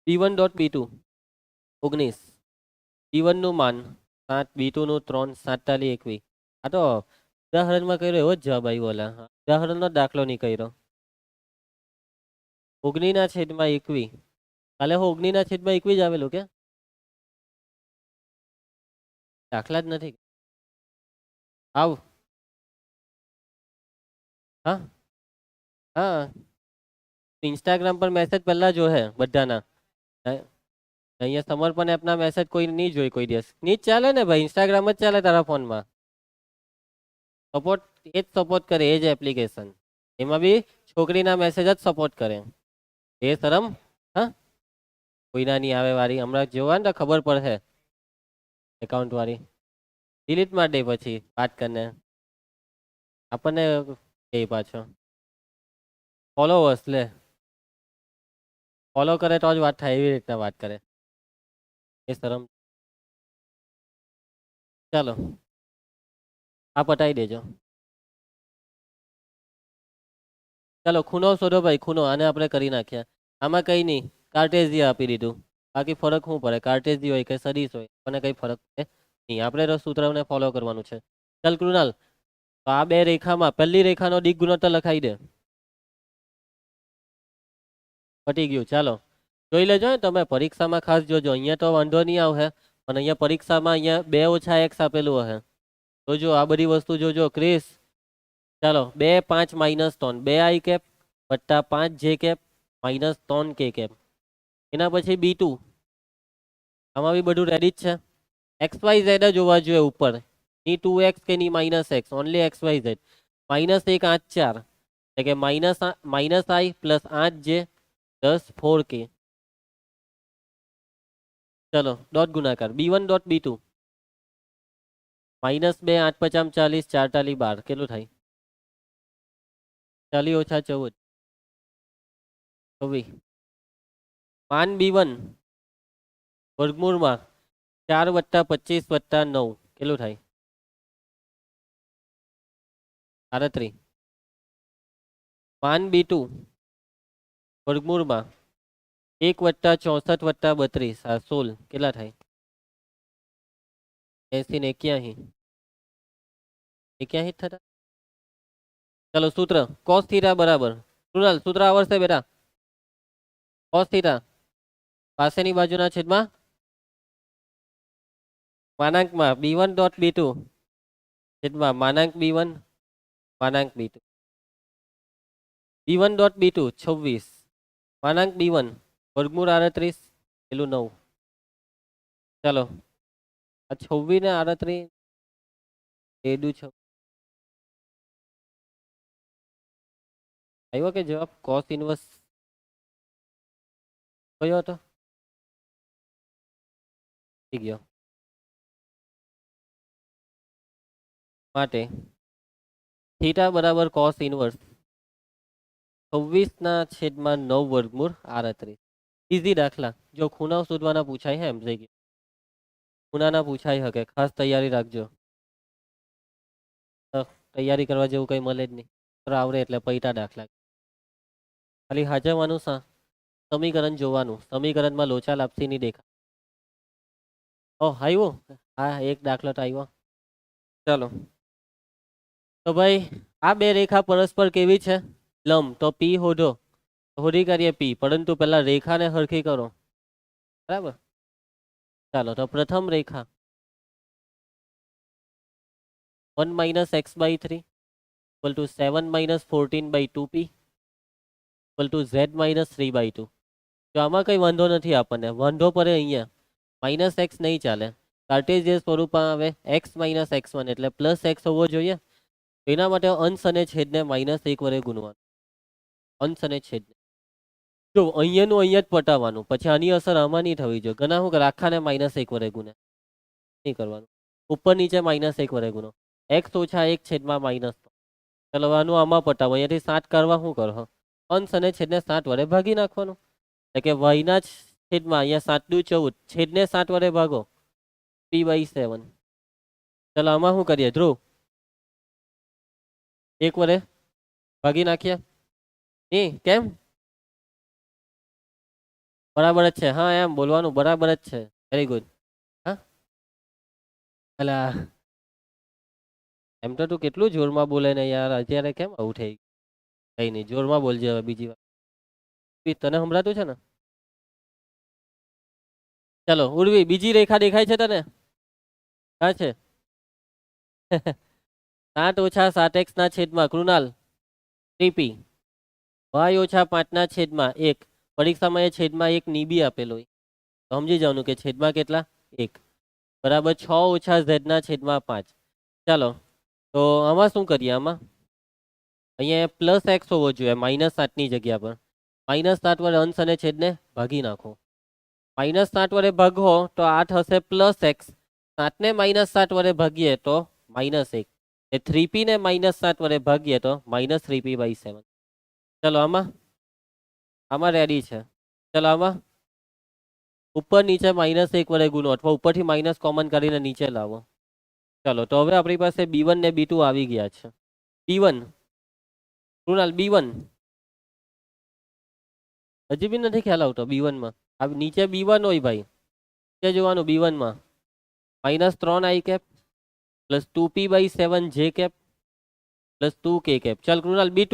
B1 dot B2 19 B1 નું માન 7 B2 નું 3 7 તાલી 21 આ તો ઉદાહરણમાં કર્યો એવો જ જવાબ આવ્યો ઓલા ઉદાહરણનો દાખલો નહીં કર્યો 19 ના છેદમાં 21 કાલે 19 ના છેદમાં 21 જ આવેલું કે દાખલા જ નથી આવ હા હા इंस्टाग्राम पर मैसेज પહેલા જો હે બધાના અહીંયા સમર્પણ એપના મેસેજ કોઈ નહીં જોઈ કોઈ દિવસ નહીં જ ચાલે ને ભાઈ ઇન્સ્ટાગ્રામ જ ચાલે તારા ફોનમાં સપોર્ટ એ જ સપોર્ટ કરે એ જ એપ્લિકેશન એમાં બી છોકરીના મેસેજ જ સપોર્ટ કરે એ શરમ હા કોઈના નહીં આવે વાળી હમણાં જોવા ને ખબર પડશે એકાઉન્ટ વાળી ડિલીટ માર દે પછી વાત કરીને આપણને એ પાછો ફોલોવર્સ લે ફોલો કરે તો જ વાત થાય એવી રીતના વાત કરે એ શરમ ચાલો આ પટાઈ દેજો ચાલો ખૂણો શોધો ભાઈ ખૂણો આને આપણે કરી નાખ્યા આમાં કઈ નહીં કાર્ટેઝિયા આપી દીધું બાકી ફરક શું પડે કાર્ટેઝી હોય કે સદિશ હોય મને કઈ ફરક પડે નહીં આપણે સૂત્રને ફોલો કરવાનું છે ચાલ કૃણાલ તો આ બે રેખામાં પહેલી રેખાનો દિક ગુણોત્તર લખાઈ દે પટી ગયું ચાલો જોઈ લેજો ને તમે પરીક્ષામાં ખાસ જોજો અહીંયા તો વાંધો નહીં આવે પણ અહીંયા પરીક્ષામાં અહીંયા 2 - x આપેલું હશે જોજો આ બધી વસ્તુ જોજો ક્રિસ ચાલો 2 5 - 3 2i કેપ વત્તા 5j cap minus 3k cap એના પછી B2 આમાં બી બધું રેડી જ છે XYZ જ જોવા જોઈએ ઉપર ની 2x કે ની -x ઓનલી XYZ -1 8 4 એટલે કે -i plus 8j plus 4k ચલો ડોટ ગુણાકાર B1 ડોટ B2 -2 8 × 40 4 × 12 કેટલું થાય 40 - 14 24 માન B1 વર્ગમૂળમાં 4 + 25 + 9 કેટલું થાય 38 માન B2 વર્ગમૂળમાં 1 + 64 + 32 આ 16 કેટલા થાય 80 ને 81 81 થતા ચલો સૂત્ર cos થીટા બરાબર કૃણાલ સૂત્ર આવડશે બેટા cos થીટા પાસેની બાજુના છેદમાં માનાંકમાં B1 ડોટ B2 છેદમાં માનાંક B1 માનાંક B2 B1 dot B2 26 માનાંક B1 વર્ગમૂળ 38 પેલું 9 ચાલો આ 26 ને 38 એ દુ 6 આવ્યો કે જવાબ cos ઇનવર્સ કયો હતો થઈ ગયો. માટે થીટા બરાબર કોસ ઇનવર્સ 26/9 વર્ગમૂળ 38. ઇઝી દાખલા. જો ખૂણાઓ શોધવાના પૂછાય હે એમ થઈ ગયું. ખૂણાના પૂછાય હકે, ખાસ તૈયારી રાખજો. તૈયારી કરવા જેવું કંઈ મળે જ નહીં. આવડે એટલે પૈટા દાખલા. ખાલી હાજરવાનું સમીકરણ જોવાનું. સમીકરણમાં લોચા લાપસી નહીં દેખા. આવ્યો. હા, એક દાખલો તો આવ્યો. ચાલો, તો ભાઈ આ બે રેખા પરસ્પર કેવી છે? લંબ. તો પી શોધો. શોધી કરીએ પી, પરંતુ પેલા રેખાને હરખી કરો. બરાબર. ચાલો, તો પ્રથમ રેખા 1 - x/3 = 7 - 14/2p = z - 3/2. જો આમાં કઈ વાંધો નથી, આપણને વાંધો પડે અહીંયા -x નહીં ચાલે. કાર્ટેશિયન સ્વરૂપમાં આવે x - x1 એટલે +x હોવો જોઈએ. એના માટે અંશ અને છેદને -1 વડે ગુણવાનું. અંશ અને છેદને જો અહીંયાનું અહીંયા જ પટાવવાનું, પછી આની અસર આમાં નહીં થવી જોઈએ. ઘણા શું કરે, આખાને -1 વડે ગુણે. નહીં કરવાનું. ઉપર નીચે -1 વડે ગુણો. x - 1 છેદમાં -. ચલો આનું આમાં પટાવો. અહીંયાથી 7 કરવા શું કરો? અંશ અને છેદને 7 વડે ભાગી નાખવાનું. એટલે કે y ના છેદમાં અહીંયા 7 દુ 14, છેદને 7 વડે ભાગો p/7. ચલો આમાં શું કરીએ ધ્રુવ? 1 વડે ભાગી નાખીએ. કેમ? બરાબર જ છે. હા, એમ બોલવાનું બરાબર જ છે. Very good. હા, અલા એમ તો તું કેટલું જોરમાં બોલે ને યાર, અત્યારે કેમ આવું થઈ? કઈ નહીં, જોરમાં બોલજે હવે બીજી વાર. તને સંભળાતું છે ને? ચલો ઉર્વી, બીજી રેખા દેખાય છે તને? હા છે. 7 - 7x ના છેદમાં કૃણાલ 3p y - 5 ના છેદમાં 1. પરીક્ષામાં એ છેદમાં 1 નીબી આપેલો હોય તો સમજી જવાનું કે છેદમાં કેટલા 1 બરાબર 6 - z ના છેદમાં 5. ચાલો, તો આમાં શું કરીએ? આમાં અહીંયા +x હોવો જોઈએ -7 ની જગ્યા પર. -7 વડે અંશ અને છેદને ભાગી નાખો. -7 વડે ભાગો તો 8 હશે +x. 7 ને -7 વડે ભાગીએ તો -1. 3p ને -7 વડે ભાગીએ તો -3p/7. ચલો આમાં રેડી છે. ચલો આમાં ઉપર નીચે -1 વડે ગુણો, અથવા ઉપરથી માઇનસ કોમન કરીને નીચે લાવો. ચલો, તો હવે આપણી પાસે b1 ને b2 આવી ગયા છે. b1 કૃણાલ b1 હજી બી નથી ખ્યાલ આવતો. b1 માં નીચે b1 હોય ભાઈ, નીચે જોવાનું. b1 માં -3 i cap +2p/7 j cap +2k cap. ચાલ Krunal b2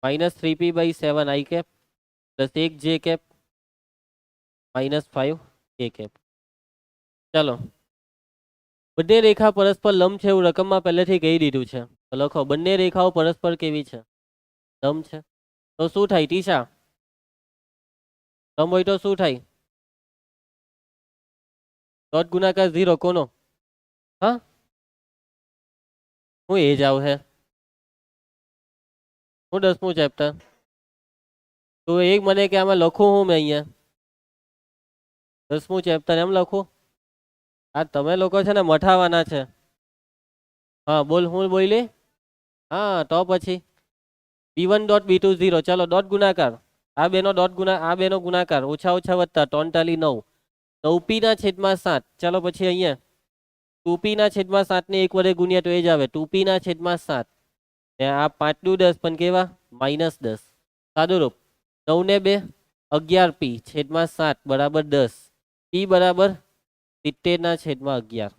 -3p/7 i cap +1 j cap -5 k cap. ચાલો, બંને રેખા પરસ્પર લંબ છે એવું રકમમાં પહેલેથી કહી દીધું છે. તો લખો, બંને રેખાઓ પરસ્પર કેવી છે? લંબ છે. તો શું થાય ટીશા? લંબ હોય તો શું થાય? ડોટ ગુણાકાર 0 કોનો? હા, હું એ જ આવ હે. હું 10મું ચેપ્ટર. તો એક મને કે આમાં લખું હું મેં અહીંયા 10મું ચેપ્ટર એમ લખું? આ તમે લોકો છે ને મઠાવાના છે. હા બોલ, હું બોલી? હા, તો પછી b1 ડોટ b2 0. ચાલો ડોટ ગુણાકાર. આ બેનો ગુણાકાર ઓછા વત્તા 3 9p ના છેદમાં 7. ચાલો પછી અહીંયા 2p ના છેદમાં 7 ને 1 વડે ગુણ્યા તો એ જ આવે 2p ના છેદમાં 7. ને આ 5 દુ 10 પણ કેવા -10. સાદુરૂપ 9 ને 2 11p છેદમાં 7 બરાબર 10. p બરાબર 70 ના છેદમાં 11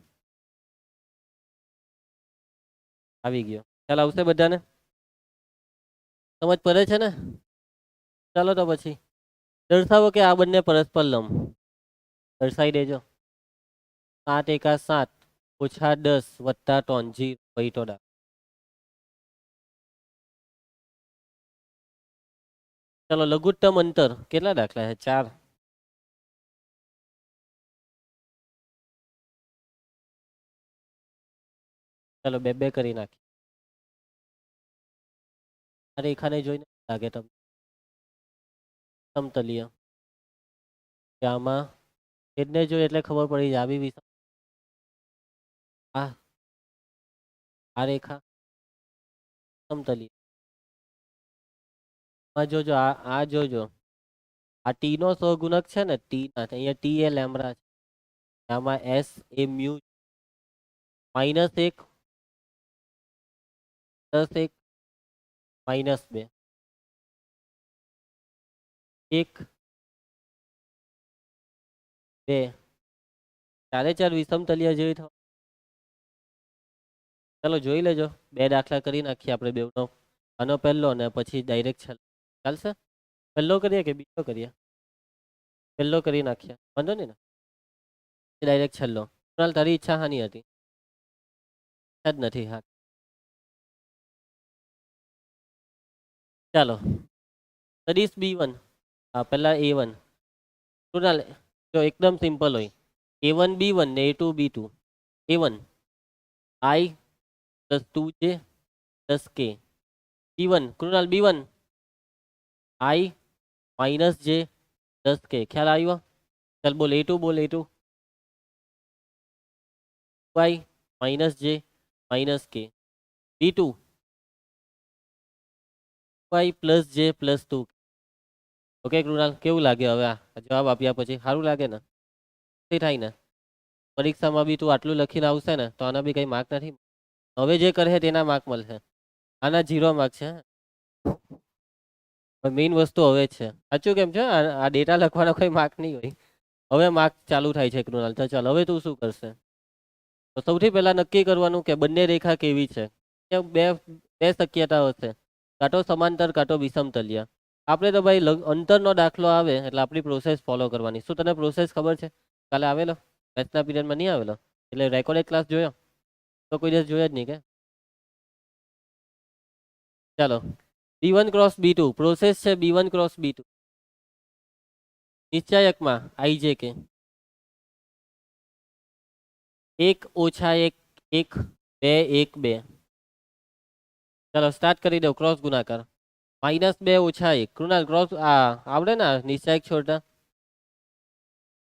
આવી ગયો. ચાલ આવશે બધાને? સમજ પડે છે ને? ચાલો તો પછી દર્શાવો કે આ બંને પરસ્પર લંબ. દર્શાવી દેજો. 7 × 7 -10 + 3 0 પૈટોડા. ચલો લઘુત્તમ અંતર કેટલા દાખલા છે? 4. ચલો બે બે કરી નાખી. આ રેખાને જોઈને લાગે તમને સમતલીય કે આમાં છેદને જોઈએ એટલે ખબર પડી જાય આવી વિષમ આ આ રેખા સમતલીય આ જોજો આ જોજો આ ટી નો સહગુણક છે ને ટી ના અહીંયા ટી એ લેમ્બડા છે આમાં એસ એ મ્યુ -1 +1 -2 1 2 ચારે ચાર વિષમતલીય જેવી થવા ચાલો જોઈ લેજો બે દાખલા કરી નાખીએ આપણે બેવનો આનો પહેલો ને પછી ડાયરેક્ટ છેલ્લો ચાલશે પહેલો કરીએ કે બીજો કરીએ પહેલો કરી નાખીએ વાંધો નહીં ને ડાયરેક્ટ છેલ્લો કુણાલ તારી ઈચ્છા હાની હતી જ નથી હા ચાલો સદીશ B1 હા પહેલા A1 કુણાલ જો એકદમ સિમ્પલ હોય A1 B1 ને A2 B2 A1 I + 2j + k B1 Krunal B1 I - j + k ખ્યાલ આવ્યો ચાલ બોલ A2 બોલ A2 I - j - k B2 I + j + 2 okay Krunal કેવું લાગે હવે આ જવાબ આપ્યા પછી સારું લાગે ને તે થાય ને પરીક્ષામાં બી તું આટલું લખીને આવશે ને તો આના બી કઈ માર્ક નથી હવે જે કરે તેના માર્ક મળશે આના 0 માર્ક છે મેઇન વસ્તુ હવે છે સાચું કેમ છે આ ડેટા લખવાનો કોઈ માર્ક નહીં હોય હવે માર્ક ચાલુ થાય છે કૃણાલ તો ચાલ હવે તું શું કરશે તો સૌથી પહેલા નક્કી કરવાનું કે બંને રેખા કેવી છે કે બે બે શક્યતાઓ છે કાં તો સમાંતર કાં તો વિષમતલીય આપણે તો ભાઈ અંતરનો દાખલો આવે એટલે આપણી પ્રોસેસ ફોલો કરવાની શું તને પ્રોસેસ ખબર છે કાલે આવેલો મેથ્સના પીરિયડમાં નહીં આવેલો એટલે રેકોર્ડેડ ક્લાસ જોયો તો કોઈ દિવસ જોયો જ નહીં કે ચાલો B1 × B2 પ્રોસેસ છે B1 × B2 નિશ્ચાયકમાં IJK 1 - 1 1 2 1 2 ચાલો સ્ટાર્ટ કરી દો ક્રોસ ગુણાકાર -2 - 1 કૃણાલ ક્રોસ આવડે ને નિશ્ચાયક છોડતા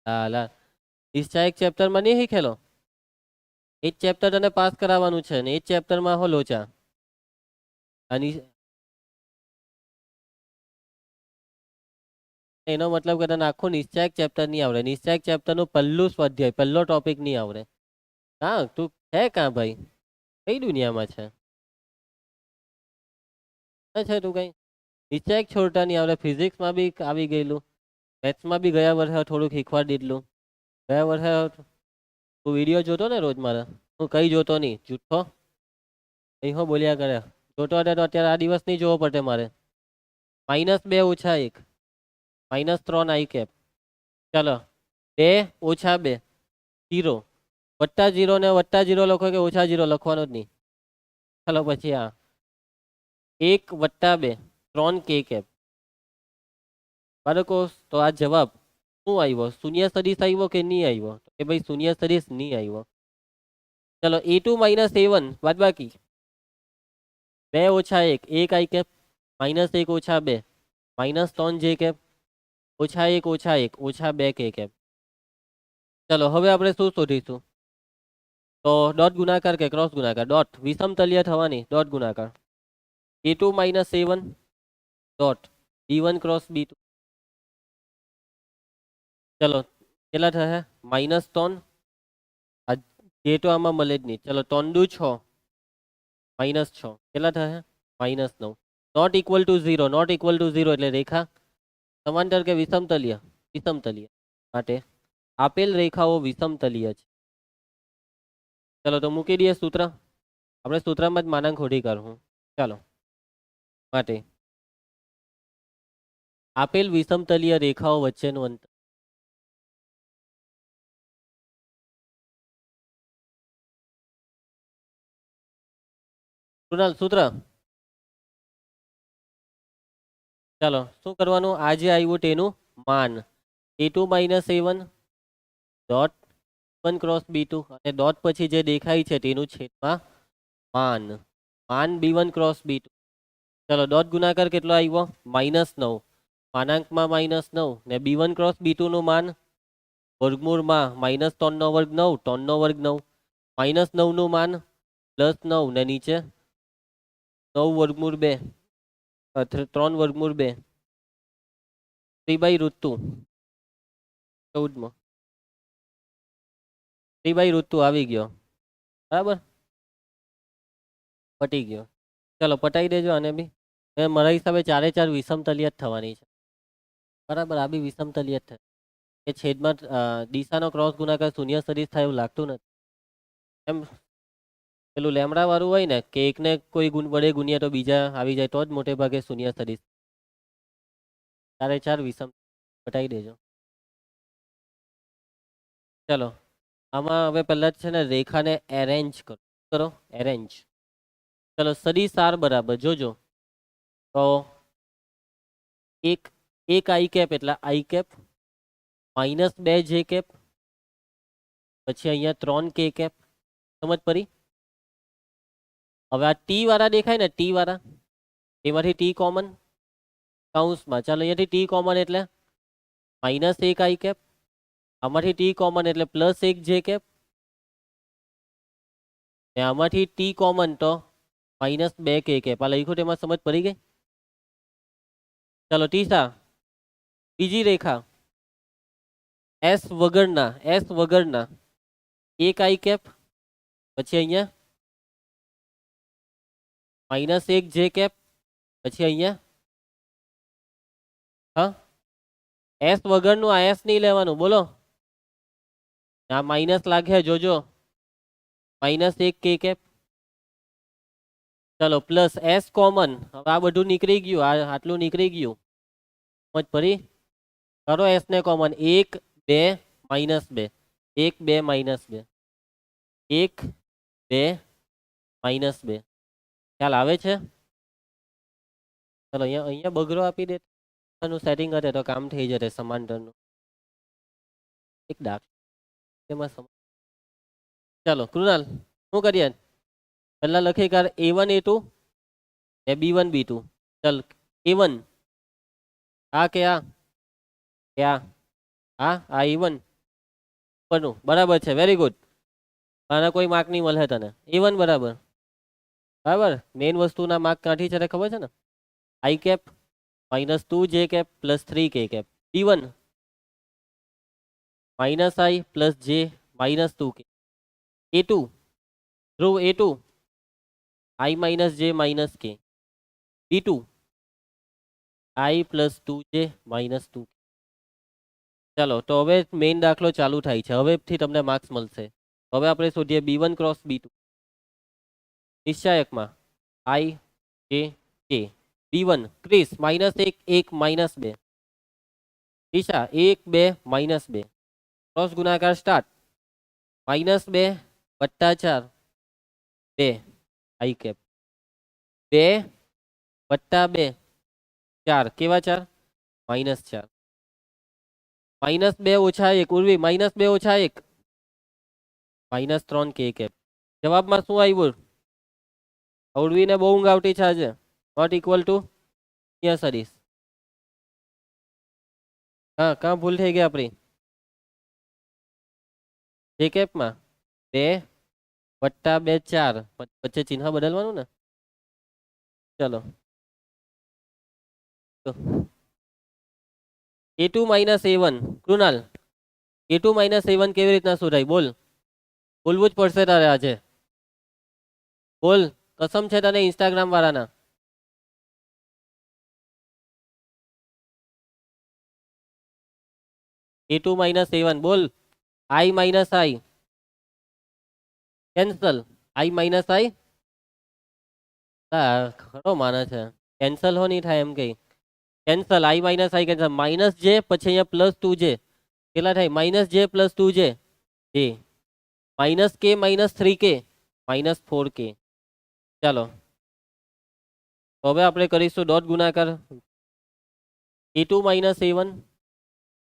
હા નિશ્ચાયક ચેપ્ટરમાં નહીં શીખેલો એ જ ચેપ્ટર તને પાસ કરાવવાનું છે ને એ જ ચેપ્ટરમાં હો લોચા એનો મતલબ કે તને આખું નિશ્ચાયક ચેપ્ટર નહીં આવડે નિશ્ચાયક ચેપ્ટરનું પહેલું સ્વાધ્યાય પહેલો ટોપિક નહીં આવડે હા તું છે કાં ભાઈ કઈ દુનિયામાં છે તું કઈ નિશ્ચાયક છોડતા નહીં આવડે ફિઝિક્સમાં બી આવી ગયેલું મેથ્સમાં બી ગયા વર્ષે થોડુંક શીખવાડી દીધલું ગયા વર્ષે તું વિડીયો જોતો ને રોજ મારા હું કઈ જોતો નહીં જૂઠો કઈ હો બોલ્યા કરે જોતો હતો તો અત્યારે આ દિવસ નહીં જોવો પડે મારે -2 - 1 -3 I cap ચાલો 2 - 2 0 +0 ને +0 લખો કે -0 લખવાનો જ નહીં ચાલો પછી આ 1 + 2 3 k cap બાળકો તો આ જવાબ શું આવ્યો શૂન્ય સદિશ આવ્યો કે નહીં આવ્યો કે ભાઈ શૂન્ય સદિશ નહીં આવ્યો ચલો A2 - A1 બાદબાકી 2 - 1 1 I cap -1 - 2 -3 j cap -1 - 1 -2 k cap ચલો હવે આપણે શું શોધીશું તો ડોટ ગુણાકાર કે ક્રોસ ગુણાકાર ડોટ વિષમતલીય થવાની ડોટ ગુણાકાર A2 - A1 dot B1 × B2 ચલો કેટલા થશે -3 આ જે તો આમાં મળે જ નહીં ચલો 3 દુ 6 -6 કેટલા થશે -9 not equal to 0 not equal to 0 એટલે રેખા સમાંતર કે વિષમતલીય વિષમતલીય માટે આપેલ રેખાઓ વિષમતલીય છે ચલો તો મૂકી દઈએ સૂત્ર આપણે સૂત્રમાં જ માનાંક ખોટી કરું ચાલો માટે આપેલ વિષમતલીય રેખાઓ વચ્ચેનું અંતર કૃણાલ સૂત્ર ચાલો શું કરવાનું આ જે આવ્યું તેનું માન A2 - A1 dot B1 × B2 અને ડોટ પછી જે દેખાય છે તેનું છેદમાં માન માન B1 × B2 ચલો ડોટ ગુણાકાર કેટલો આવ્યો -9 માનાંકમાં -9 ને b1 ક્રોસ b2 નું માન વર્ગમૂળમાં -3 નો વર્ગ 9, 3 નો વર્ગ 9, -9 નું માન +9 ને નીચે 9 વર્ગમૂળ 2, 3 વર્ગમૂળ 2, 3/√2 14માં 3/√2 આવી ગયો. બરાબર, પટી ગયો. ચલો પટાઈ દેજો આને બી. મારા હિસાબે 4 વિષમતલિય જ થવાની છે. બરાબર, આ બી વિષમતલિય જ થાય. એ છેદમાં દિશાનો ક્રોસ ગુણાકાર શૂન્ય સદિશ થાય એવું લાગતું નથી. એમ પેલું લેમડા વાળું હોય ને કે એકને કોઈ વડે ગુણ્યા તો બીજા આવી જાય તો જ મોટે ભાગે શૂન્ય સદિશ. 4 વિષમ પટાઈ દેજો. ચલો આમાં હવે પહેલા છે ને રેખાને એરેન્જ કરો. એરેન્જ. ચલો સદિશ R બરાબર જોજો તો એક આઈ કેપ એટલે આઈ કેપ -2 જે કેપ પછી અહીંયા 3 કે કેપ. સમજ પડી? હવે આ ટી વાળા દેખાય ને ટી વાળા એમાંથી ટી કોમન કૌંસમાં. ચાલો અહીંયાથી ટી કોમન એટલે -1 આઈ કેપ, આમાંથી ટી કોમન એટલે +1 જે કેપ ને આમાંથી ટી કોમન તો -2 કે કેપ. આ લખ્યું તેમાં સમજ પડી ગઈ? ચલો ટીસા બીજી રેખા એસ વગરના એક આઈ કેપ પછી અહીંયા -1 જે કેપ પછી અહીંયા હા એસ વગરનું આ એસ નહીં લેવાનું. બોલો આ માઇનસ લાગે જોજો -1 કે કેપ. ચલો પ્લસ એસ કોમન. હવે આ બધું નીકળી ગયું, આટલું નીકળી ગયું. સમજ પડી? કરો એસ ને કોમન 1 2 -2 1 2 -2 1 2 -2. ખ્યાલ આવે છે? ચલો અહીંયા બગડો આપી દે સેટિંગ કરે તો કામ થઈ જશે સમાંતરનું. એક દાખલા ચાલો કૃણાલ શું કરીએ પહેલા લખી કર A1 A2 ને B1 B2. ચાલ A1 આ કે આ A1 પરનું બરાબર છે. Very good. આના કોઈ માર્ક નહીં મળે તને. A1 બરાબર. મેઇન વસ્તુના માર્ક કાઢી છે ખબર છે ને. આઈ કેપ -2 જે કેપ +3 કે કેપ. B1 -i + j -2 કે. A2 Dhruv A2 i - j - k. B2 i + 2j -2. ચાલો તો હવે મેઇન દાખલો ચાલુ થાય છે. હવેથી તમને માર્ક્સ મળશે. હવે આપણે શોધીએ B1 ક્રોસ B2. નિશ્ચાયકમાં i j k. B1 cross -1 1 -2 દિશા 1 2 -2 ક્રોસ ગુણાકાર સ્ટાર્ટ -2 + 4 2 આઈ કેપ 2 + 2 4 કેવા 4 -4 -2 ઓછા 1 ઉર્વી -2 ઓછા 1 -3 કે કેપ. જવાબમાં શું આવ્યું? ઉર્વીને બહુ ઊંઘ આવતી છે આજે. નોટ ઇક્વલ ટુ સદિશ. હા કાં ભૂલ થઈ ગઈ આપણી જે કેપમાં 2 + 2 4 વચ્ચે ચિહ્ન બદલવાનું ને. ચલો A2 - A1 Krunal A2 - A1 કેવી રીતના શોધાય? બોલવું જ પડશે તારે આજે. બોલ કસમ છે તને ઇન્સ્ટાગ્રામ વાળાના. A2 - A1 બોલ. i - i cancel. i - i ખરો માને છે. કેન્સલ હો નહીં થાય એમ કઈ. Cancel i - i cancel -j પછી અહીંયા +2j કેટલા થાય -j + 2j j -k -3k -4k. ચાલો હવે આપણે કરીશું ડોટ ગુણાકાર. A2 - A1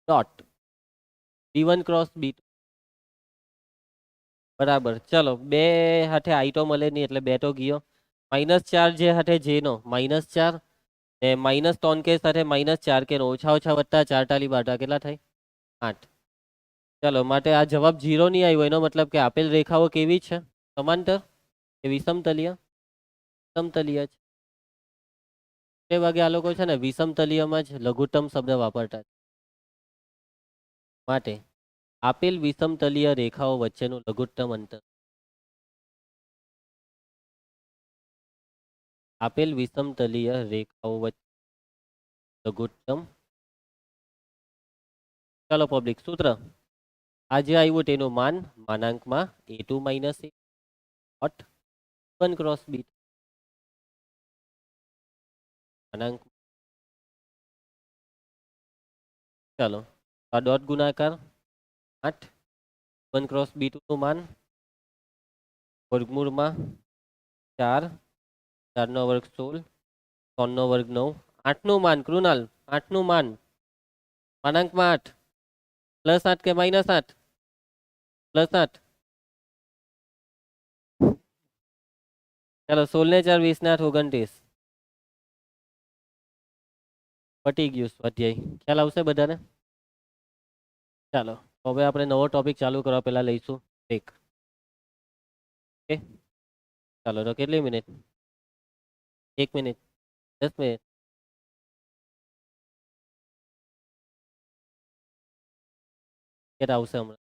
dot B1 cross B2 બરાબર. ચલો 2 હાથે આઈ તો મળે નહીં એટલે 2 તો ગયો. -4 જે હાથે j નો -4 ને -3k સાથે -4k નો ઓછા ઓછા વત્તા 4 ટાલી બાટા કેટલા થાય? 8. ચાલો, માટે આ જવાબ 0 નહીં આવ્યો, એનો મતલબ કે આપેલ રેખાઓ કેવી છે? સમાંતર કે વિષમતલીય? સમતલીય છે. તે વાગે આ લોકો છે ને વિષમતલીયમાં જ લઘુત્તમ શબ્દ વાપરતા. માટે આપેલ વિષમતલીય રેખાઓ વચ્ચેનું લઘુત્તમ અંતર, આપેલ વિષમતલીય રેખાઓ વચ્ચે લઘુત્તમ, ચાલો પબ્લિક સૂત્ર આજે આવ્યું તેનું માન માનાંકમાં a2 - a dot 1 cross b માનાંક, ચાલો આ ડોટ ગુણાકાર 8 1 ક્રોસ b2 નું માન વર્ગમૂળમાં 4 4 નો વર્ગ 16 3 નો વર્ગ 9 8 નું માન કૃણાલ 8 નું માન માનાંકમાં 8 +8 કે -8? +8. ચાલો 16 ને 4 20 ને 8 29. પટી ગયું સ્વાધ્યાય, ખ્યાલ આવશે બધાને? ચાલો હવે આપણે નવો ટોપિક ચાલુ કરવા પહેલા લઈશું બ્રેક. ઓકે, ચાલો તો કેટલી મિનિટ? 1 minute, 10 minute? કેટલા આવશે હમણાં?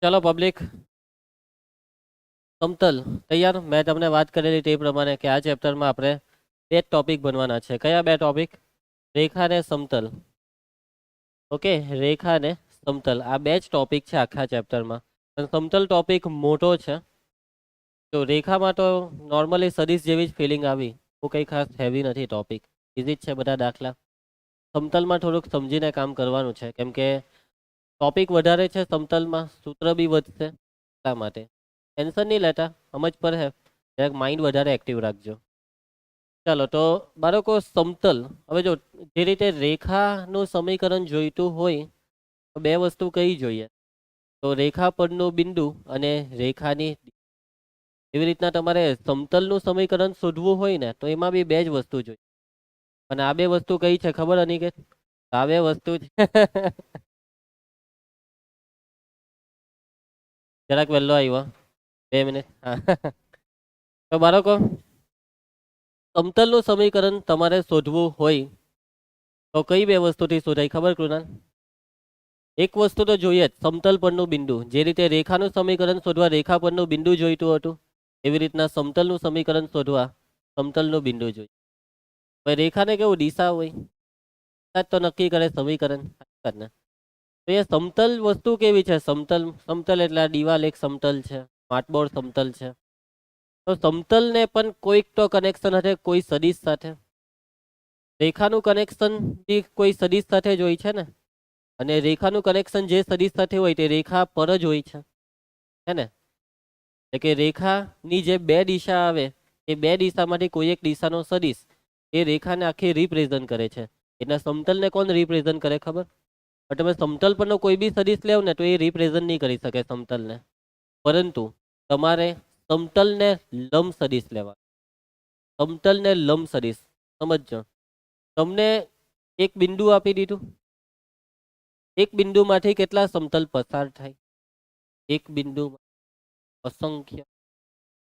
ચાલો પબ્લિક, સમતલ તૈયાર? મેં તમને વાત કરેલી તે પ્રમાણે કે આ ચેપ્ટરમાં આપણે 2 ટોપિક ભણવાના છે. કયા 2 ટોપિક? રેખા ને સમતલ. ઓકે, રેખા ને સમતલ, આ 2 જ ટોપિક છે આખા ચેપ્ટરમાં. પણ સમતલ ટોપિક મોટો છે. તો રેખામાં તો નોર્મલી સદિશ જેવી જ ફિલિંગ આવી, બહુ કંઈ ખાસ હેવી નથી ટોપિક, ઇઝી જ છે બધા દાખલા. સમતલમાં થોડુંક સમજીને કામ કરવાનું છે, કેમ કે ટોપિક વધારે છે સમતલમાં, સૂત્ર બી વધશે, એટલા માટે ટેન્શન નહીં લેતા, સમજ પર હે, જરાક માઇન્ડ વધારે એક્ટિવ રાખજો. ચાલો તો બાળકો, સમતલ, હવે જો જે રીતે રેખાનું સમીકરણ જોઈતું હોય તો 2 વસ્તુ કઈ જોઈએ? તો રેખા પરનું બિંદુ અને રેખાની, એવી રીતના તમારે સમતલનું સમીકરણ શોધવું હોય ને તો એમાં બી 2 જ વસ્તુ જોઈએ. અને આ 2 વસ્તુ કઈ છે ખબર અનિકેત? આ 2 વસ્તુ જરાક વહેલો આવ્યો, 2 મિનિટ. હા. તો બાળકો, સમતલનું સમીકરણ તમારે શોધવું હોય તો કઈ 2 વસ્તુથી શોધાય ખબર કૃણાલ? એક વસ્તુ તો જોઈએ જ, સમતલ પરનું બિંદુ. જે રીતે રેખાનું સમીકરણ શોધવા રેખા પરનું બિંદુ જોઈતું હતું, એવી રીતના સમતલનું સમીકરણ શોધવા સમતલનું બિંદુ જોઈએ. હવે રેખાને કેવું દિશા હોય, તો નક્કી કરે સમીકરણ. તો એ સમતલ વસ્તુ કેવી છે? સમતલ, સમતલ એટલે આ દિવાલ એક સમતલ છે, માર્ટબોર્ડ સમતલ છે. તો સમતલને પણ કોઈક તો કનેક્શન હશે કોઈ સદિશ સાથે. રેખાનું કનેક્શન બી કોઈ સદિશ સાથે જ હોય છે ને, અને રેખાનું કનેક્શન જે સદિશ સાથે હોય તે રેખા પર જ હોય છે, હે ને? એટલે કે રેખાની જે 2 દિશા આવે એ 2 દિશામાંથી કોઈ એક દિશાનો સદિશ એ રેખાને આખી રિપ્રેઝન્ટ કરે છે. એટલે સમતલને કોણ રિપ્રેઝન્ટ કરે ખબર? પણ તમે સમતલ પરનો કોઈ બી સદિશ લેવ ને તો એ રિપ્રેઝન્ટ નહીં કરી શકે સમતલને, પરંતુ તમારે સમતલને લંબ સદિશ લેવા. સમતલને લંબ સદિશ સમજજો. તમને એક બિંદુ આપી દીધું, એક બિંદુમાંથી કેટલા સમતલ પસાર થાય? એક બિંદુ અસંખ્ય.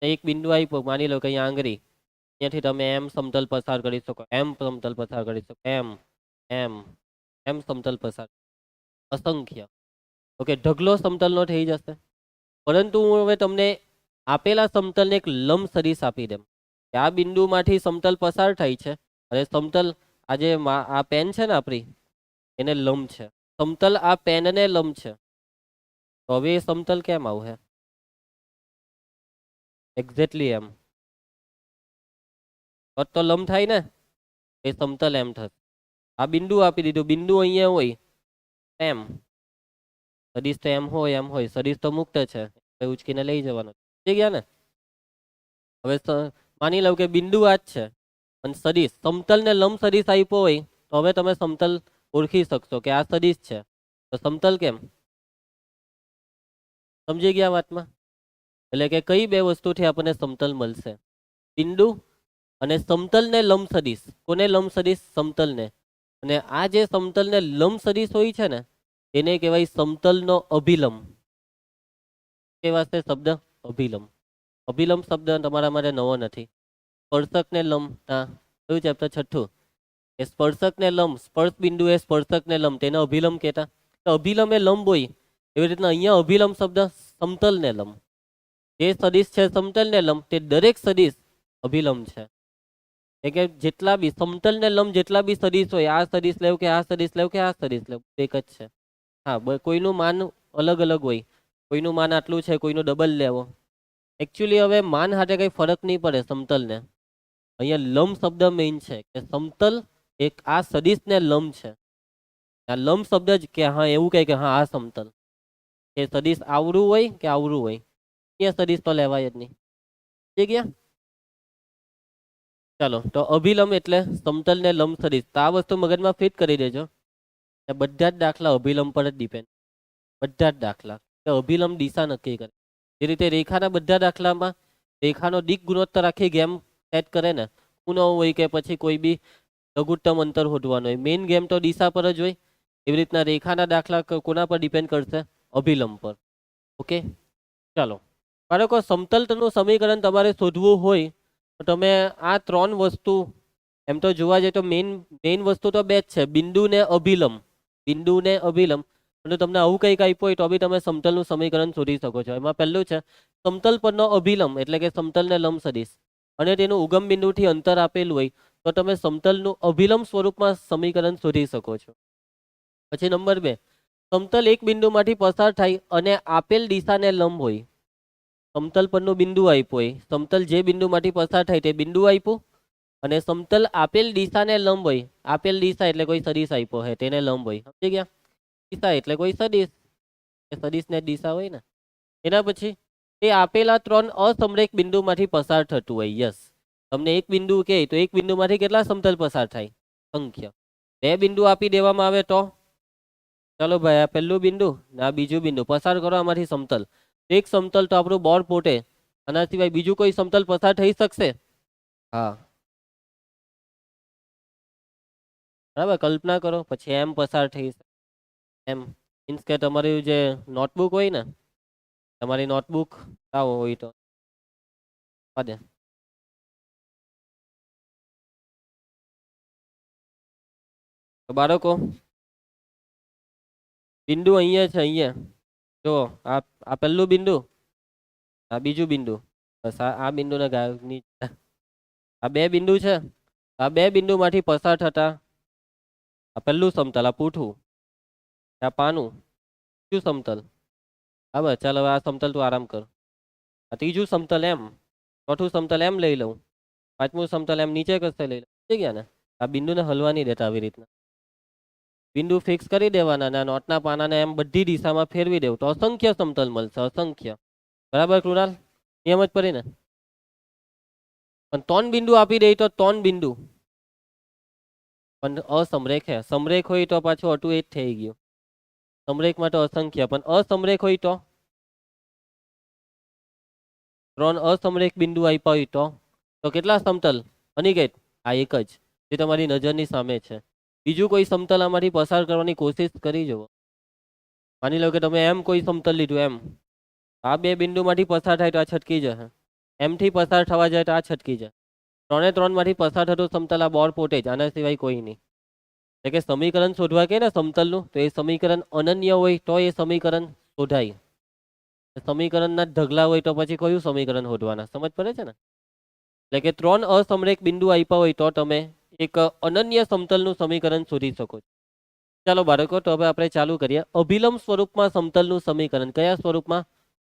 એક બિંદુ આપ્યો, માની લો કે અહીંયા આંગળી, ત્યાંથી તમે એમ સમતલ પસાર કરી શકો, એમ સમતલ પસાર કરી શકો, એમ એમ એમ સમતલ પસાર, અસંખ્ય. ઓકે, ઢગલો સમતલનો થઈ જશે. પરંતુ હું હવે તમને આપેલા સમતલને એક લંબ સદિશ આપી દેમ કે આ બિંદુમાંથી સમતલ પસાર થાય છે, અને સમતલ આજે આ પેન છે ને આપણી, એને લંબ છે. સમતલ આ પેનને લંબ છે. તો હવે એ સમતલ કેમ આવશે? એક્ઝેક્ટલી એમ. તો લંબ થાય ને, એ સમતલ એમ થશે. આ બિંદુ આપી દીધું, બિંદુ અહીંયા હોય એમ, સદિશ તો એમ હોય, સદિશ તો મુક્ત છે, ઉચકીને લઈ જવાનો. સમજી ગયા ને? હવે માની લઉં કે બિંદુ આ જ છે અને સદિશ સમતલ ને લંબ સદિશ આપ્યો હોય તો હવે તમે સમતલ ઓળખી શકશો કે આ સદિશ છે. તો સમતલ કેમ? સમજી ગયા વાતમાં? એટલે કે કઈ બે વસ્તુથી આપણને સમતલ મળશે? બિંદુ અને સમતલ ને લંબ સદિશ. કોને લંબ સદિશ? સમતલ ને. અને આ જે સમતલ ને લંબ સદિશ હોય છે ને એને કહેવાય સમતલનો અભિલંબ. કેવાશે શબ્દ? અભિલંબ. અભિલંબ શબ્દ તમારા માટે નવો નથી. સ્પર્શક ને લંબ, કયું ચેપ્ટર? છઠ્ઠું. એ સ્પર્શક ને લંબ, સ્પર્શ બિંદુ એ સ્પર્શક ને લંબ, તેને અભિલંબ કહેતા. તો અભિલંબ એ લંબ હોય એવી રીતના અહીંયા અભિલંબ શબ્દ સમતલ ને લંબ. જે સદિશ છે સમતલ ને લંબ તે દરેક સદિશ અભિલંબ છે. એટલે કે જેટલા બી સમતલ ને લંબ જેટલા બી સદિશ હોય, આ સદિશ લેવું કે આ સદિશ લેવું કે આ સદિશ લેવું, એક જ છે. હા, કોઈનું માન અલગ અલગ હોય. કોઈનું માન આટલું છે, કોઈનું ડબલ લેવો. એકચ્યુઅલી હવે માન હાથે કઈ ફરક નહીં પડે સમતલ ને. અહીંયા લંબ શબ્દ મેઇન છે કે સમતલ એક આ સદિશ ને લંબ છે. આ લંબ શબ્દ જ કે હા એવું કહે કે હા આ સમતલ. એ સદિશ આવરું હોય કે આવરું હોય, ત્યાં સદિશ તો લેવાય જ નહીં. ઠીક ગયા? ચાલો, તો અભિલંબ એટલે સમતલ ને લંબ સદિશ. તો આ વસ્તુ મગજમાં ફિટ કરી દેજો. બધા જ દાખલા અભિલંબ પર જ ડિપેન્ડ. બધા જ દાખલા કે અભિલંબ દિશા નક્કી કરે. જે રીતે રેખાના બધા દાખલામાં રેખાનો દિક ગુણોત્તર આખી ગેમ સેટ કરે ને, ખૂણો હોય કે પછી કોઈ બી લઘુત્તમ અંતર શોધવાનું હોય, મેઇન ગેમ તો દિશા પર જ હોય. એવી રીતના રેખાના દાખલા કોના પર ડિપેન્ડ કરશે? અભિલંબ પર. ઓકે, ચાલો બાળકો, સમતલનું સમીકરણ તમારે શોધવું હોય તો તમે આ ત્રણ વસ્તુ, એમ તો જોવા જઈએ તો મેઇન વસ્તુ તો બે જ છે, બિંદુ ને અભિલંબ. બિંદુ ને અભિલંબ. અને તમને આવું કંઈક આપ્યું હોય તો બી તમે સમતલનું સમીકરણ શોધી શકો છો. એમાં પહેલું છે સમતલ પરનો અભિલંબ એટલે કે સમતલ ને લંબ સદિશ, અને તેનું ઉગમ બિંદુથી અંતર આપેલું હોય તો તમે સમતલનું અભિલંબ સ્વરૂપમાં સમીકરણ શોધી શકો છો. પછી નંબર 2, સમતલ એક બિંદુમાંથી પસાર થાય અને આપેલ દિશાને લંબ હોય. સમતલ પરનું બિંદુ આપ્યું હોય, સમતલ જે બિંદુમાંથી પસાર થાય તે બિંદુ આપ્યું, અને સમતલ આપેલ દિશાને લંબ હોય. આપેલ દિશા એટલે કોઈ સદિશ આપ્યો હોય તેને લંબ હોય. સમજી ગયા? દિશા એટલે કોઈ સદિશ, એ સદિશ ને દિશા હોય ને. એના પછી તે આપેલા 3 અસમરેખ બિંદુમાંથી પસાર થતું હોય. યસ, તમને એક બિંદુ કહે તો એક બિંદુમાંથી કેટલા સમતલ પસાર થાય? સંખ્યા. 2 બિંદુ આપી દેવામાં આવે તો ચાલો ભાઈ, આ પહેલું બિંદુ ને આ બીજું બિંદુ પસાર કરો આમાંથી સમતલ. એક સમતલ તો આપણું બોર પોટે. આના સિવાય બીજું કોઈ સમતલ પસાર થઈ શકશે? હા, બરાબર. કલ્પના કરો પછી એમ પસાર થઈ શકે. એમ મીન્સ કે તમારી જે નોટબુક હોય ને, તમારી નોટબુક આવો હોય તો બાળકો, બિંદુ અહીંયા છે, અહીંયા જો આ પહેલું બિંદુ, આ બીજું બિંદુ. બસ આ બિંદુને આ 2 બિંદુ છે. આ 2 બિંદુમાંથી પસાર થતા આ પહેલું સમતલ, આ પૂઠું, આ પાનું, બીજું સમતલ. બરાબર, ચાલ હવે આ સમતલ તું આરામ કર. આ ત્રીજું સમતલ એમ, ચોથું સમતલ એમ લઈ લઉં, પાંચમું સમતલ એમ નીચે કસે લઈ લઉં. સમજી ગયા ને? આ બિંદુને હલવા નહીં દેતા. આવી રીતના બિંદુ ફિક્સ કરી દેવાના અને નોટના પાનાને એમ બધી દિશામાં ફેરવી દેવું તો અસંખ્ય સમતલ મળશે. અસંખ્ય. બરાબર કૃણાલ? નિયમ જ પડી ને? પણ 3 બિંદુ આપી દે તો 3 બિંદુ પણ અસમરેખ હે. સમરેખ હોય તો પાછું અટું એ જ થઈ ગયું. સમરેખ માટે અસંખ્ય, પણ અસમરેખ હોય તો 3 અસમરેખ બિંદુ આપ્યા હોય તો કેટલા સમતલ? અનિકેત, આ એક જ જે તમારી નજરની સામે છે. બીજું કોઈ સમતલ આમાંથી પસાર કરવાની કોશિશ કરી જુઓ. માની લો કે તમે એમ કોઈ સમતલ લીધું, એમ આ 2 બિંદુમાંથી પસાર થાય તો આ છટકી જશે. એમથી પસાર થવા જાય તો આ છટકી જાય. 3 માંથી પસાર થતું સમતલ આ બોર પોતે જ, આના સિવાય કોઈ નહીં. એટલે કે સમીકરણ શોધવા કે ને સમતલનું, તો એ સમીકરણ અનન્ય હોય તો એ સમીકરણ શોધાય. સમીકરણના ઢગલા હોય તો પછી કયું સમીકરણ શોધવાના? સમજ પડે છે ને? એટલે કે 3 અસમરેખ બિંદુ આપ્યા હોય તો તમે એક અનન્ય સમતલનું સમીકરણ શોધી શકો છો. ચાલો બાળકો, તો હવે આપણે ચાલુ કરીએ. અભિલંબ સ્વરૂપમાં સમતલનું સમીકરણ. કયા સ્વરૂપમાં?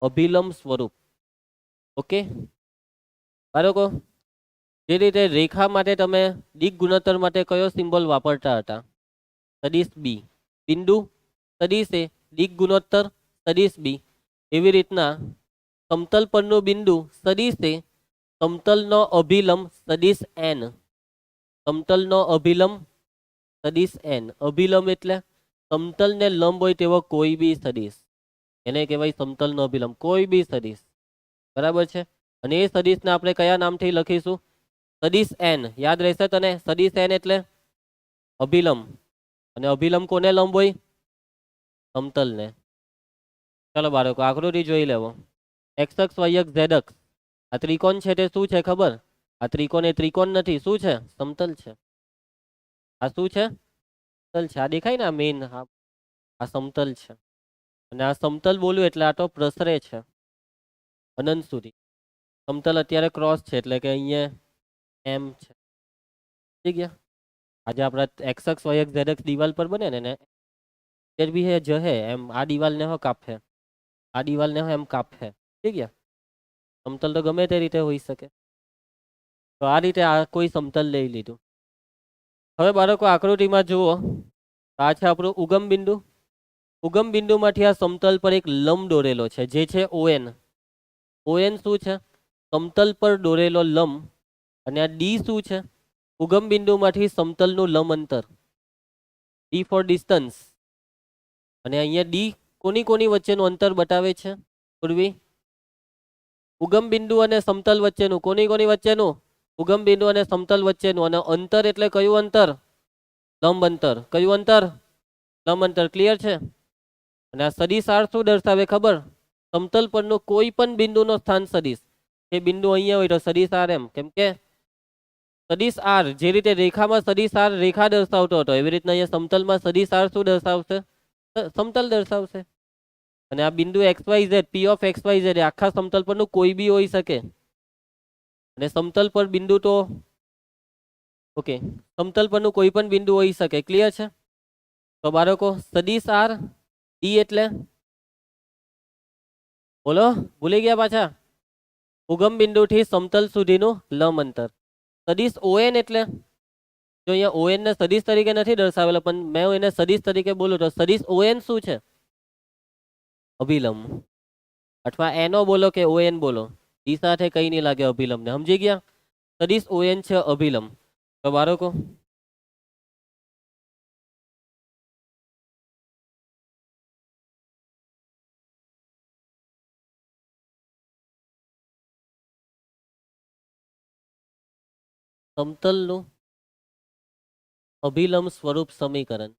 અભિલંબ સ્વરૂપ. ઓકે બાળકો, જે રીતે રેખા માટે તમે દિક ગુણોત્તર માટે કયો સિમ્બોલ વાપરતા હતા? સદિશ બી. બિંદુ સદિશ એ દિક ગુણોત્તર સદિશ બી, એવી રીતના સમતલ પરનું બિંદુ સદિશ એ સમતલનો અભિલંબ સદિશ એન, સમતલનો અભિલંબ સદિશ એન, અભિલંબ એટલે સમતલને લંબ હોય તેવો કોઈ બી સદિશ, એને કહેવાય સમતલનો અભિલંબ, કોઈ બી સદિશ, બરાબર છે. અને એ સદિશને આપણે કયા નામથી લખીશું? સદિશ એન. યાદ રહેશે તને? સદિશ એન એટલે અભિલંબ, અને અભિલંબ કોને લંબ હોય? સમતલને. ચાલો બાળકો આકૃતિ જોઈ લેવો. એક્સ અક્ષ વાય અક્ષ ઝેડ અક્ષ, આ ત્રિકોણ છે તે શું છે ખબર? આ ત્રિકોણ એ ત્રિકોણ નથી, શું છે? સમતલ છે. આ શું છે? સમતલ છે. આ દેખાય ને આ મેઇન, આ સમતલ છે. અને આ સમતલ બોલું એટલે આ તો પ્રસરે છે અનંત સુધી. સમતલ અત્યારે ક્રોસ છે એટલે કે અહીંયા એમ છે. ઠીક છે. આજે આપણા એક્સ અક્ષ વાય અક્ષ ઝેડ અક્ષ દિવાલ પર બને ને એ બી હે જહે એમ, આ દિવાલ ને હો કાપે, આ દિવાલ ને હો એમ કાપે. ઠીક છે. સમતલ તો ગમે તે રીતે હોઈ શકે. તો આ રીતે આ કોઈ સમતલ લઈ લીધું. હવે બાળકો આકૃતિમાં જુઓ, આ છે આપણું ઉગમ બિંદુ. ઉગમ બિંદુમાંથી આ સમતલ પર એક લંબ દોરેલો છે જે છે ON. ON શું છે? સમતલ પર દોરેલો લંબ. અને આ ડી શું છે? ઉગમ બિંદુમાંથી સમતલનું લંબ અંતર, ડી ફોર ડિસ્ટન્સ. અને અહીંયા ડી કોની કોની વચ્ચેનું અંતર બતાવે છે પૂર્વી? ઉગમ બિંદુ અને સમતલ વચ્ચેનું, કોની કોની વચ્ચેનું? ઉગમ બિંદુ અને સમતલ વચ્ચેનું. અને અંતર એટલે કયું અંતર? લંબ અંતર. કયું અંતર? લંબ અંતર. ક્લિયર છે? અને આ સદિશ આર શું દર્શાવે ખબર? સમતલ પરનું કોઈ પણ બિંદુનો સ્થાન સદિશ. એ બિંદુ અહીંયા હોય તો સદિશ આર એમ, કેમ કે સદિશ આર જે રીતે રેખામાં સદિશ આર રેખા દર્શાવતો હતો એવી રીતના અહીંયા સમતલમાં સદિશ આર શું દર્શાવશે? સમતલ દર્શાવશે. અને આ બિંદુ XYZ, P ઓફ XYZ એ આખા સમતલ પરનું કોઈ બી હોઈ શકે. અને સમતલ પર બિંદુ તો ઓકે, સમતલ પરનું કોઈ પણ બિંદુ હોઈ શકે. ક્લિયર છે? તો બાળકો સદિશ આર ડી એટલે બોલો, ભૂલી ગયા પાછા? ઉગમ બિંદુથી સમતલ સુધીનું લંબ અંતર. સદિશ ON એટલે જો અહીંયા ON ને સદિશ તરીકે નથી દર્શાવેલો, પણ મેં એને સદિશ તરીકે બોલું તો સદિશ ON શું છે? અભિલંબ. અથવા એનો બોલો કે ON બોલો, ઈ સાથે કઈ નહીં લાગે અભિલંબ ને. સમજી ગયા? સદિશ ON છે અભિલંબ. તો બાળકો સમતલનું અભિલંબ સ્વરૂપ સમીકરણ,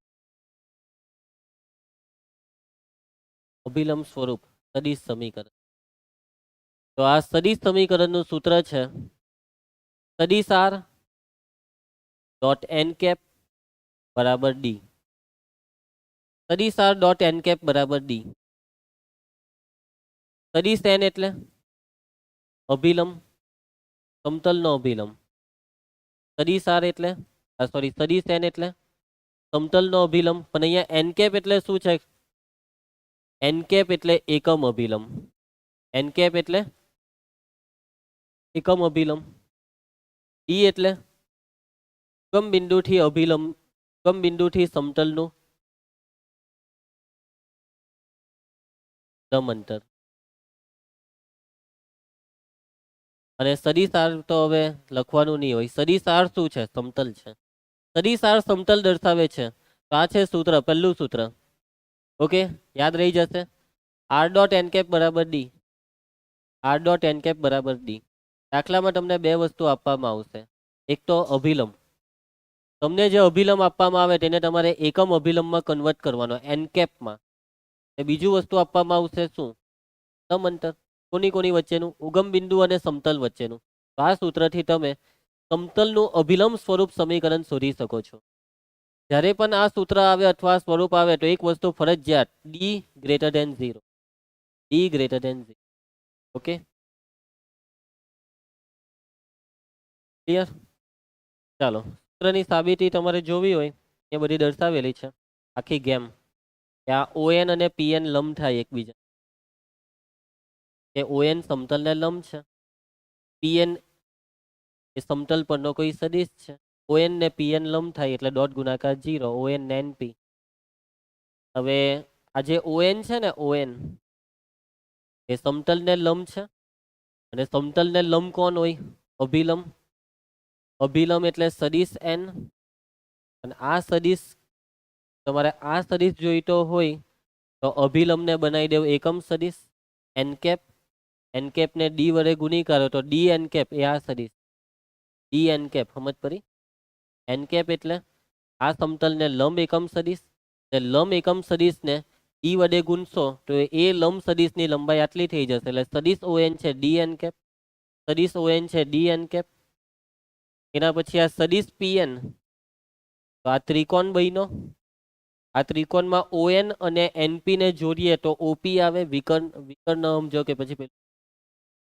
અભિલંબ સ્વરૂપ સદિશ સમીકરણ. તો આ સદિશ સમીકરણનું સૂત્ર છે સદિશ આર ડોટ એન કેપ બરાબર ડી. સદિશ આર ડોટ એન કેપ બરાબર ડી. સદિશ એન એટલે અભિલંબ, સમતલનો અભિલંબ. સદિશ આર એટલે સોરી સદિશ એન એટલે સમતલનો અભિલંબ. પણ અહીંયા એન કેપ એટલે શું છે? એન કેપ એટલે એકમ અભિલંબ. એન કેપ એટલે એકમ અભિલંબ. ડી એટલે ઉગમ બિંદુથી અભિલંબ, ઉગમ બિંદુથી સમતલનું લંબ અંતર. અને સદિશ આર તો હવે લખવાનું નહીં હોય. સદિશ આર શું છે? સમતલ છે. સદિશ આર સમતલ દર્શાવે છે. તો આ છે સૂત્ર, પહેલું સૂત્ર. ઓકે, યાદ રહી જશે. આર ડોટ એન કેપ બરાબર D. R dot N cap બરાબર ડી. દાખલામાં તમને બે વસ્તુ આપવામાં આવશે. એક તો અભિલંબ. તમને જે અભિલંબ આપવામાં આવે તેને તમારે એકમ અભિલંબમાં કન્વર્ટ કરવાનો, એન કેપમાં. એ બીજું વસ્તુ આપવામાં આવશે શું? લંબ અંતર. કોની કોની વચ્ચેનું? ઉગમ બિંદુ અને સમતલ વચ્ચેનું. તો આ સૂત્રથી તમે સમતલનું અભિલંબ સ્વરૂપ સમીકરણ શોધી શકો છો. જ્યારે પણ આ સૂત્ર આવે અથવા સ્વરૂપ આવે તો એક વસ્તુ ફરજિયાત, D greater than 0. D greater than 0. Okay, clear? ચાલો, સૂત્રની સાબિતી તમારે જોવી હોય એ બધી દર્શાવેલી છે આખી ગેમ. કે આ ON અને PN લંબ થાય એકબીજા. કે ON સમતલને લંબ છે, PN એ સમતલ પરનો કોઈ સદિશ છે. ON ને PN લંબ થાય એટલે ડોટ ગુણાકાર 0, ON ને NP. હવે આ જે ON છે ને ON એ સમતલને લંબ છે અને સમતલને લંબ કોણ હોય? અભિલંબ. અભિલંબ એટલે સદિશ n અને આ સદિશ તમારે આ સદિશ જોઈતો હોય તો અભિલંબને બનાવી દેવું એકમ સદિશ n કેપ. n કેપ ને d વડે ગુણી કરો તો d n કેપ એ આ સદિશ d n કેપ. સમજ પડી? n કેપ એટલે આ સમતલને લંબ એકમ સદિશ ને લંબ એકમ સદિશને d વડે ગુણશો તો એ લંબ સદિશની લંબાઈ આટલી થઈ જશે. એટલે સદિશ ON છે d n કેપ. સદિશ ON છે d n કેપ. એના પછી આ સદિશ PN તો આ ત્રિકોણ બન્યો. આ ત્રિકોણમાં ON અને NP ને જોડીએ તો OP આવે. વિકર્ણ ન સમજો કે પછી પેલું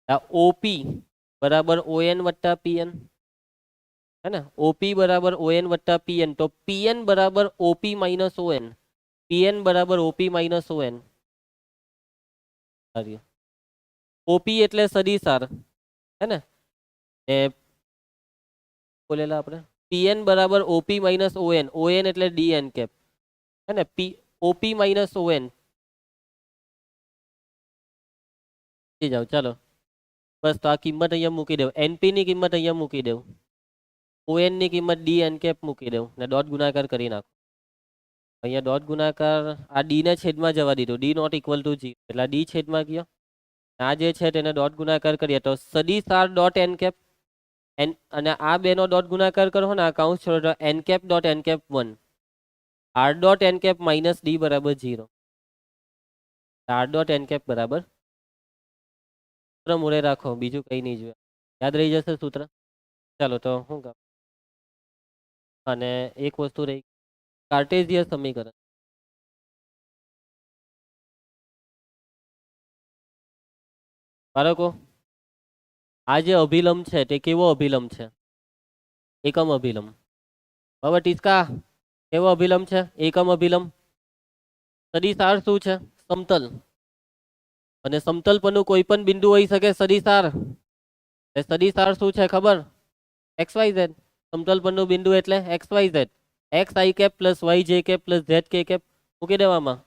આ OP બરાબર ON વત્તા PN है ना. OP बराबर ON वट्टा PN तो PN बराबर OP माइनस ON. PN बराबर OP माइनस ON. OP એટલે સદિશાર है ना ને બોલેલા આપણે PN બરાબર OP માઇનસ ON. ON એટલે DN કેપ है ना. OP માઇનસ ON જાઓ ચાલો બસ. તો આ કિંમત અહીંયા મૂકી દેવું. NP ની કિંમત અહીંયા મૂકી દેવું. ON ની કિંમત DN કેપ મૂકી દેવું ને ડોટ ગુણાકાર કરી નાખો. અહીંયા ડોટ ગુણાકાર આ ડી ને છેદમાં જવા દીધું. ડી નોટ ઇક્વલ ટુ 0 એટલે ડી છેદમાં ગયો. આ જે છે તેને ડોટ ગુણાકાર કરીએ તો સદિશાર ડોટ n કેપ અને આ બેનો ડોટ ગુણાકાર કરો ને આ કાઉન્સ છોડો તો n cap dot n cap 1 r dot n cap minus D બરાબર 0. r ડોટ n કેપ બરાબર સૂત્ર મૂળે રાખો. બીજું કંઈ નહીં જોઈએ. યાદ રહી જશે સૂત્ર. ચાલો તો શું કામ. અને એક વસ્તુ રહી કાર્ટેશિયન સમીકરણ. બાળકો આ જે અભિલંબ છે તે કેવો અભિલંબ છે? એકમ અભિલંબ. બરાબર ટીચકા કેવો અભિલંબ છે? એકમ અભિલંબ. સદિશાર શું છે? સમતલ. અને સમતલ પરનું કોઈ પણ બિંદુ હોઈ શકે સદિશાર. એ સદિશાર શું છે ખબર? XYZ. સમતલ પરનું બિંદુ એટલે XYZ. XI cap plus YJ cap plus ZK cap મૂકી દેવામાં.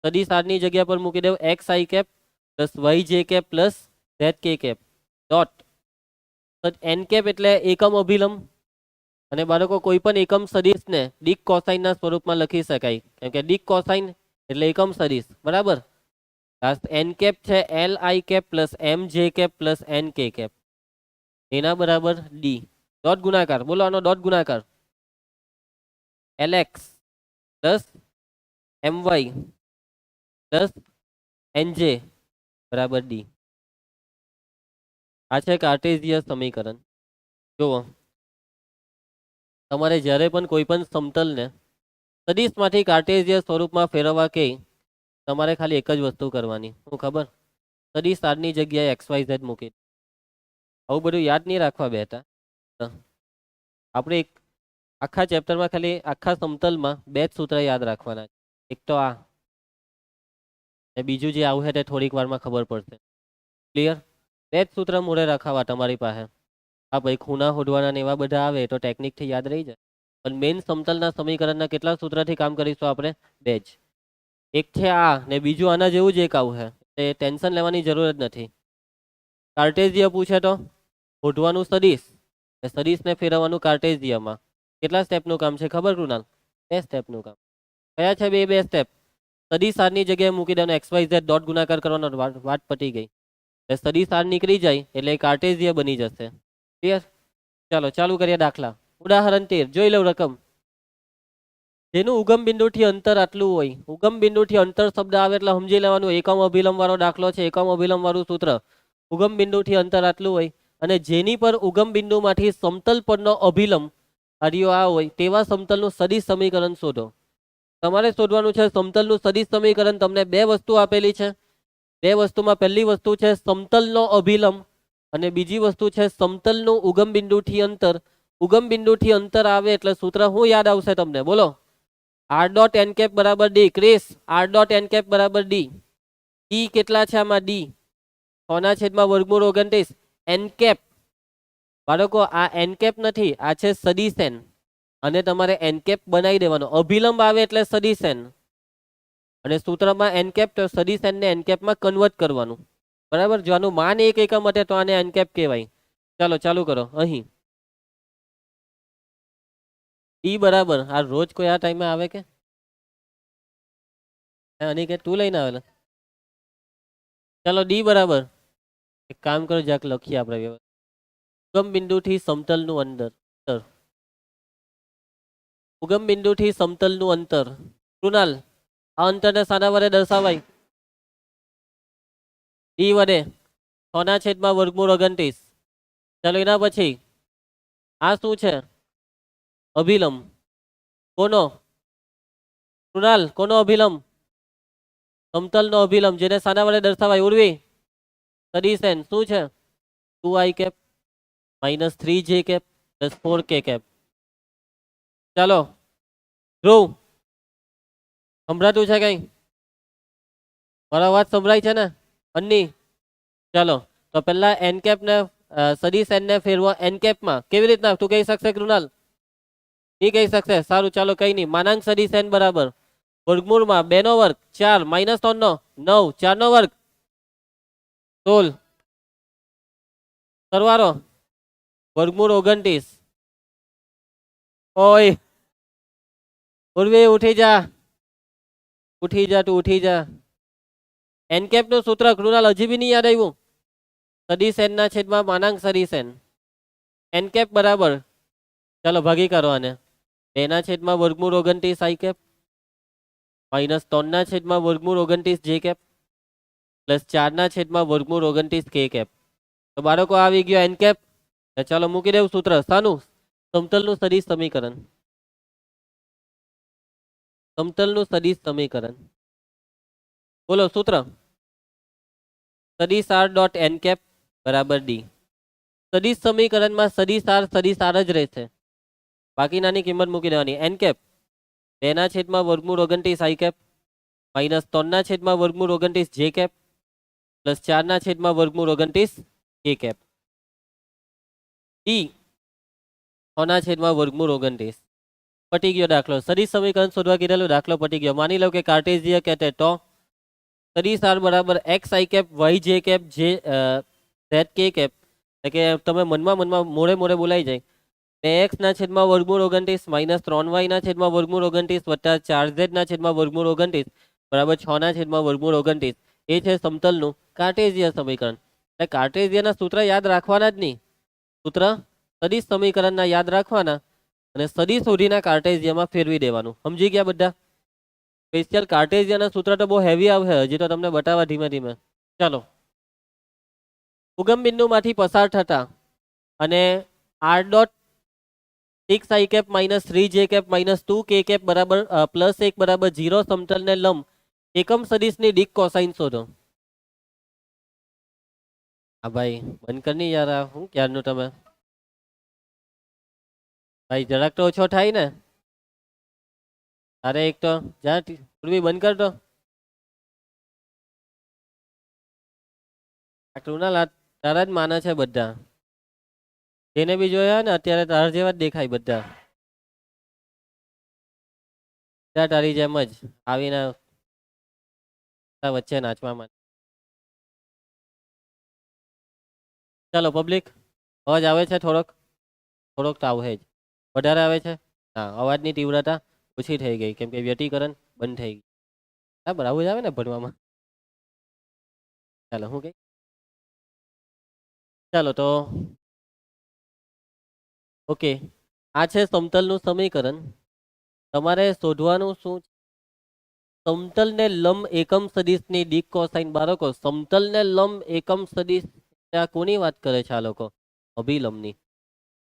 સદિશારની જગ્યા પર મૂકી દેવું XI cap plus YJ cap plus ZK cap dot n cap એટલે એકમ અભિલંબ. અને બાળકો કોઈ પણ એકમ સદિશને ડિક કોસાઇનના સ્વરૂપમાં લખી શકાય કેમ કે ડિક કોસાઇન એટલે એકમ સદિશ. બરાબર. n કેપ છે LI cap plus MJ cap plus NK cap એના બરાબર ડી. ડોટ ગુણાકાર બોલો આનો ડોટ ગુણાકાર LX plus MY plus NJ બરાબર ડી. આ છે કાર્ટેશિયન સમીકરણ. જુઓ તમારે જ્યારે પણ કોઈ પણ સમતલને સદિશમાંથી કાર્ટેશિયન સ્વરૂપમાં ફેરવવા કે તમારે ખાલી એક જ વસ્તુ કરવાની. શું ખબર? સદિશારની જગ્યાએ XYZ મૂકી. આવું બધું યાદ નહીં રાખવા બેટા. આપણે એક આખા ચેપ્ટરમાં ખાલી આખા સમતલમાં બે જ સૂત્ર યાદ રાખવાના. એક તો આ ને બીજું જે આવું છે તે થોડીક વારમાં ખબર પડશે. ક્લિયર? બે જ સૂત્ર મોઢે રાખવા તમારી પાસે. હા ભાઈ ખૂણા હોદવાના ને એવા બધા આવે તો ટેકનિકથી યાદ રહી જાય. પણ મેઇન સમતલના સમીકરણના કેટલા સૂત્રથી કામ કરીશું આપણે? બે જ. એક છે આ ને બીજું આના જેવું જ એક આવું છે. એ ટેન્શન લેવાની જરૂર જ નથી. કાર્ટેશિયન પૂછે તો હોદવાનું સદિશ ને સદિશને ફેરવવાનું કાર્ટેશિયનમાં. કેટલા સ્ટેપનું કામ છે ખબર કૃણાલ? બે સ્ટેપનું કામ. કયા છે બે સ્ટેપ? સદિશારની જગ્યાએ મૂકી દેવાનો XYZ ડોટ ગુણાકાર કરવાનો વાત પતી ગઈ. એટલે સદિશાર નીકળી જાય એટલે કાર્ટેશિયન બની જશે. ક્લિયર? ચાલો ચાલુ કરીએ દાખલા. ઉદાહરણ 13 જોઈ લઉં રકમ. જેનું ઉગમ બિંદુથી અંતર આટલું હોય. ઉગમ બિંદુથી અંતર શબ્દ આવે એટલે સમજી લેવાનું એકમ અભિલંબ વાળો દાખલો છે. એકમ અભિલંબ વાળું સૂત્ર. ઉગમ બિંદુથી અંતર આટલું હોય અને જેની પર ઉગમ બિંદુમાંથી સમતલ પરનો અભિલંબ હરિયો આ હોય તેવા સમતલનું સદિશ સમીકરણ શોધો. તમારે શોધવાનું છે સમતલનું સદિશ સમીકરણ. તમને બે વસ્તુ આપેલી છે. બે વસ્તુમાં પહેલી વસ્તુ છે સમતલનો અભિલંબ અને બીજી વસ્તુ છે સમતલનું ઉગમ બિંદુથી અંતર. ઉગમ બિંદુથી અંતર આવે એટલે સૂત્ર શું યાદ આવશે તમને? બોલો. r ડોટ n કેપ બરાબર ડી. ક્રિસ r ડોટ n કેપ બરાબર ડી. ડી કેટલા છે આમાં? D 6/29 n cap. બાળકો આ n કેપ નથી, આ છે સદિશ n અને તમારે n કેપ બનાવી દેવાનો. અભિલંબ આવે એટલે સદિશ n અને સૂત્રમાં એન કેપ, તો સદિશ એન ને એન કેપમાં કન્વર્ટ કરવાનું, બરાબર. જો આનું માન એક એકમ હટે તો આને એન કેપ કહેવાય. ચાલો ચાલુ કરો. અહીં ડી બરાબર, આ રોજ કોઈ આ ટાઈમે આવે કે અનિકેત તું લઈને આવેલો? ચાલો ડી બરાબર, એક કામ કરો જાક લખીએ આપણે વ્યવસ્થિત. ઉગમ બિંદુથી સમતલનું અંતર, ઉગમ બિંદુથી સમતલનું અંતર. કૃણાલ, આ અંતરને શાના વડે દર્શાવાય? ડી વડે. 6/29. ચાલો એના પછી આ શું છે? અભિલંબ. કોનો? કૃણાલ, કોનો અભિલંબ? સમતલનો અભિલંબ, જેને શાના વડે દર્શાવાય? ઉર્વી, સદિશ એન. શું છે? 2i cap -3j cap +4k cap. ચાલો ધ્રુવ, સંભળાતું છે કઈ? મારો અવાજ સંભળાય છે ને? અન્ની, ચાલો તો પેલા એન કેપ ને સદિશ એન ને ફેરવો એન કેપમાં. કેવી રીતના તું કહી શકશે કૃણાલ? એ કહી શકશે. સારું, ચાલો કઈ નહીં. માનાંક સદિશ એન બરાબર વર્ગમૂળમાં 2 નો વર્ગ 4 -3 નો 9, 4 નો વર્ગ 16, સરવાળો વર્ગમૂળ 29. ઓય ઉર્વી, ઉઠી જા, ઉઠી જા, તું ઉઠી જા. એન કેપ નું સૂત્ર કૃણાલ હજી બી નહીં યાદ આવ્યું? સદિશ એન ના છેદમાં માનાંક સદિશ એન. એન કેપ બરાબર, ચાલો ભાગી કરો આને. 2 ના છેદમાં વર્ગમૂળ 29 આઈ કેપ -3 ના છેદમાં વર્ગમૂળ 29 જે કેપ +4 ના છેદમાં વર્ગમૂળ 29 કે કેપ. તો બાળકો આવી ગયો એન કેપ. ચાલો મૂકી દેવું સૂત્ર. શાનું? સમતલનું સદિશ સમીકરણ. સમતલનું સદિશ સમીકરણ. બોલો સૂત્ર. સદિશ આર ડોટ એન કેપ બરાબર ડી. સદિશ સમીકરણમાં સદિશ આર જ રહેશે, બાકીનાની કિંમત મૂકી દેવાની. એન કેપ 2 ના છેદમાં વર્ગમૂળ 29 આઈ કેપ -3 ના છેદમાં વર્ગમૂળ 29 જે કેપ +4 ના છેદમાં વર્ગમૂળ 29 કે કેપ. ડી 6 ના છેદમાં વર્ગમૂળ 29. પટી ગયો દાખલો. સદિશ સમીકરણ શોધવા કીધેલું, દાખલો પટી ગયો. માની લો કે કાર્ટેશિય કહેતે તો સદિશ આર બરાબર X I cap Y J cap J Z K cap, એટલે કે તમે મનમાં મોડે મોડે બોલાઈ જાય. 2x ના છેદમાં વર્ગમૂળ 29 -3y ના છેદમાં વર્ગમૂળ 29 વત્તા 4z ના છેદમાં વર્ગમૂળ 29 બરાબર 6 ના છેદમાં વર્ગમૂળ 29. એ છે સમતલનું કાર્ટેશિય સમીકરણ. એટલે કાર્ટેશિયના સૂત્ર યાદ રાખવાના જ નહીં. સૂત્ર સદિશ સમીકરણના યાદ રાખવાના અને સદિશ શોધીના કાર્ટેશિયમાં ફેરવી દેવાનું. સમજી ગયા બધા? સ્પેશિયલ કાર્ટેશિયના સૂત્ર તો બહુ હેવી આવે, હજી તો તમને બતાવવા ધીમે ધીમે. ચાલો, ઉગમ બિંદુમાંથી પસાર થતા અને R dot 6i cap -3j cap -2k cap બરાબર +1 બરાબર 0 સમતલને લંબ એકમ સદિશની દિક કોસાઇન શોધો. હા ભાઈ બંધ કરની યાર, આ હું ક્યારનું તમે ભાઈ જરાક તો ઓછો થાય ને. અરે એક તો જા પૂર્વી બંધ કર તો. કૃણાલ તારા જ માને છે બધા, તેને બી જોયા ને અત્યારે તારા જેવા જ દેખાય બધા. તારી જેમ જ આવીને વચ્ચે નાચવામાં. ચાલો પબ્લિક, અવાજ આવે છે? થોડોક થોડોક તો આવે જ. વધારે આવે છે? હા, અવાજની તીવ્રતા ઓછી થઈ ગઈ કેમ કે વ્યતિકરણ બંધ થઈ ગઈ. બરાબર, આવું જ આવે ને ભણવામાં. ચાલો હું કઈ, ચાલો તો ઓકે, આ છે સમતલનું સમીકરણ. તમારે શોધવાનું શું? સમતલને લંબ એકમ સદિશની દિક કોસાઇન. બાળકો સમતલને લંબ એકમ સદિશ, આ કોની વાત કરે છે આ લોકો? અભિલંબની.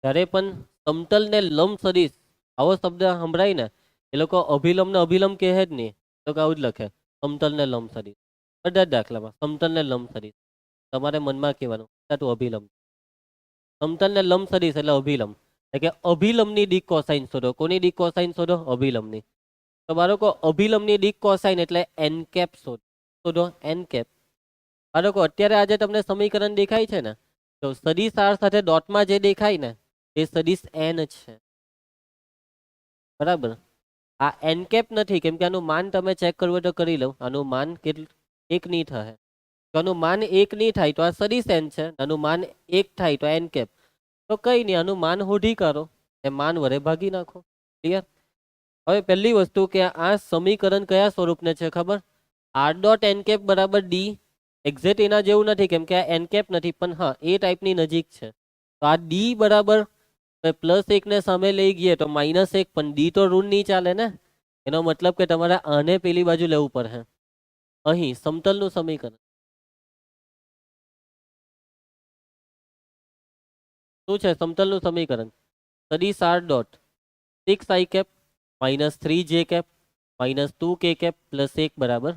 જ્યારે પણ સમતલને લંબ સદિશ આવો શબ્દ સંભળાય ને, એ લોકો અભિલંબને અભિલંબ કહે જ નહીં, તો આવું જ લખે સમતલને લંબ સદિશ. બધા જ દાખલામાં સમતલને લંબ સદિશ. તમારે મનમાં કહેવાનું તું અભિલંબ. સમતલને લંબ સદિશ એટલે અભિલંબ, એટલે કે અભિલંબની દિક કોસાઇન શોધો. કોની દિક કોસાઇન શોધો? અભિલંબની. તો બાળકો અભિલંબની દિક કોસાઇન એટલે એન કેપ શોધો. N cap. બાળકો અત્યારે આજે તમને સમીકરણ દેખાય છે ને, તો સદિશ આર સાથે ડોટમાં જે દેખાય ને એ સદિશ એન છે, બરાબર. આ એન કેપ નથી, કેમ કે આનું માન તમે ચેક કરવું હોય તો કરી લો. આનું માન કેટલું? 1 નહીં થાય. તો આનું માન 1 નહીં થાય તો આ સદિશ n છે. આનું માન 1 થાય તો એન કેપ. તો કઈ નહીં, આનું માન શોધી કાઢો, એ માન વડે ભાગી નાખો. ક્લિયર? હવે પહેલી વસ્તુ કે આ સમીકરણ કયા સ્વરૂપને છે ખબર? આર ડોટ એન કેપ બરાબર ડી. એક્ઝેક્ટ એના જેવું નથી, કેમ કે આ એન કેપ નથી, પણ હા એ ટાઈપની નજીક છે. તો આ ડી બરાબર +1 ને સામે લઈ ગઈએ તો -1, પણ ડી તો ઋણ નહીં ચાલે ને. એનો મતલબ કે તમારે આને પેલી બાજુ લેવું પડે. અહીં સમતલનું સમીકરણ શું છે? સમતલનું સમીકરણ સદિશ R dot 6 i cap -3 j cap -2 k cap +1 બરાબર.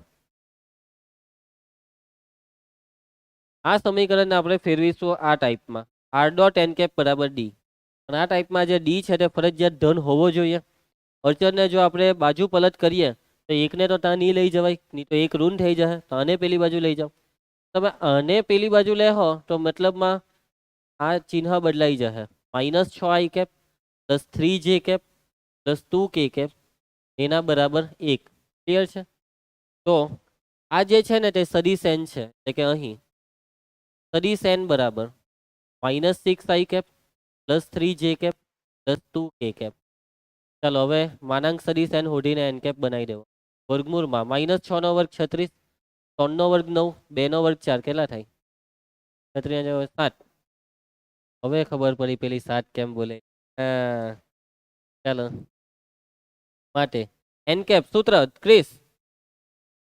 આ સમીકરણને આપણે ફેરવીશું આ ટાઈપમાં. આર ડોટ એન કેપ બરાબર ડી. અને આ ટાઈપમાં જે ડી છે તે ફરજિયાત ધન હોવો જોઈએ. અચળને જો આપણે બાજુ પલટ કરીએ તો એકને તો ત્યાં નહીં લઈ જવાય, નહીં તો એક ઋણ થઈ જાય. તો આને પેલી બાજુ લઈ જાઓ. તમે આને પેલી બાજુ લેહો તો મતલબમાં આ ચિહ્ન બદલાઈ જશે. -6 i cap +3 j cap +2 k cap એના બરાબર 1. ક્લિયર છે? તો આ જે છે ને તે સદિશ n છે, એટલે કે અહીં સદિશ n બરાબર -6 i cap +3 j cap +2 k cap. ચાલો હવે માનાંક સદિશ n શોધીને n કેપ બનાવી દેવો. વર્ગમૂળમાં -6 નો વર્ગ 36, 3 નો વર્ગ 9, 2 નો વર્ગ 4 કેટલા થાય? 36 7. હવે ખબર પડી પેલી 7 કેમ બોલે. ચાલો માટે એન કેપ સૂત્ર ક્રિસ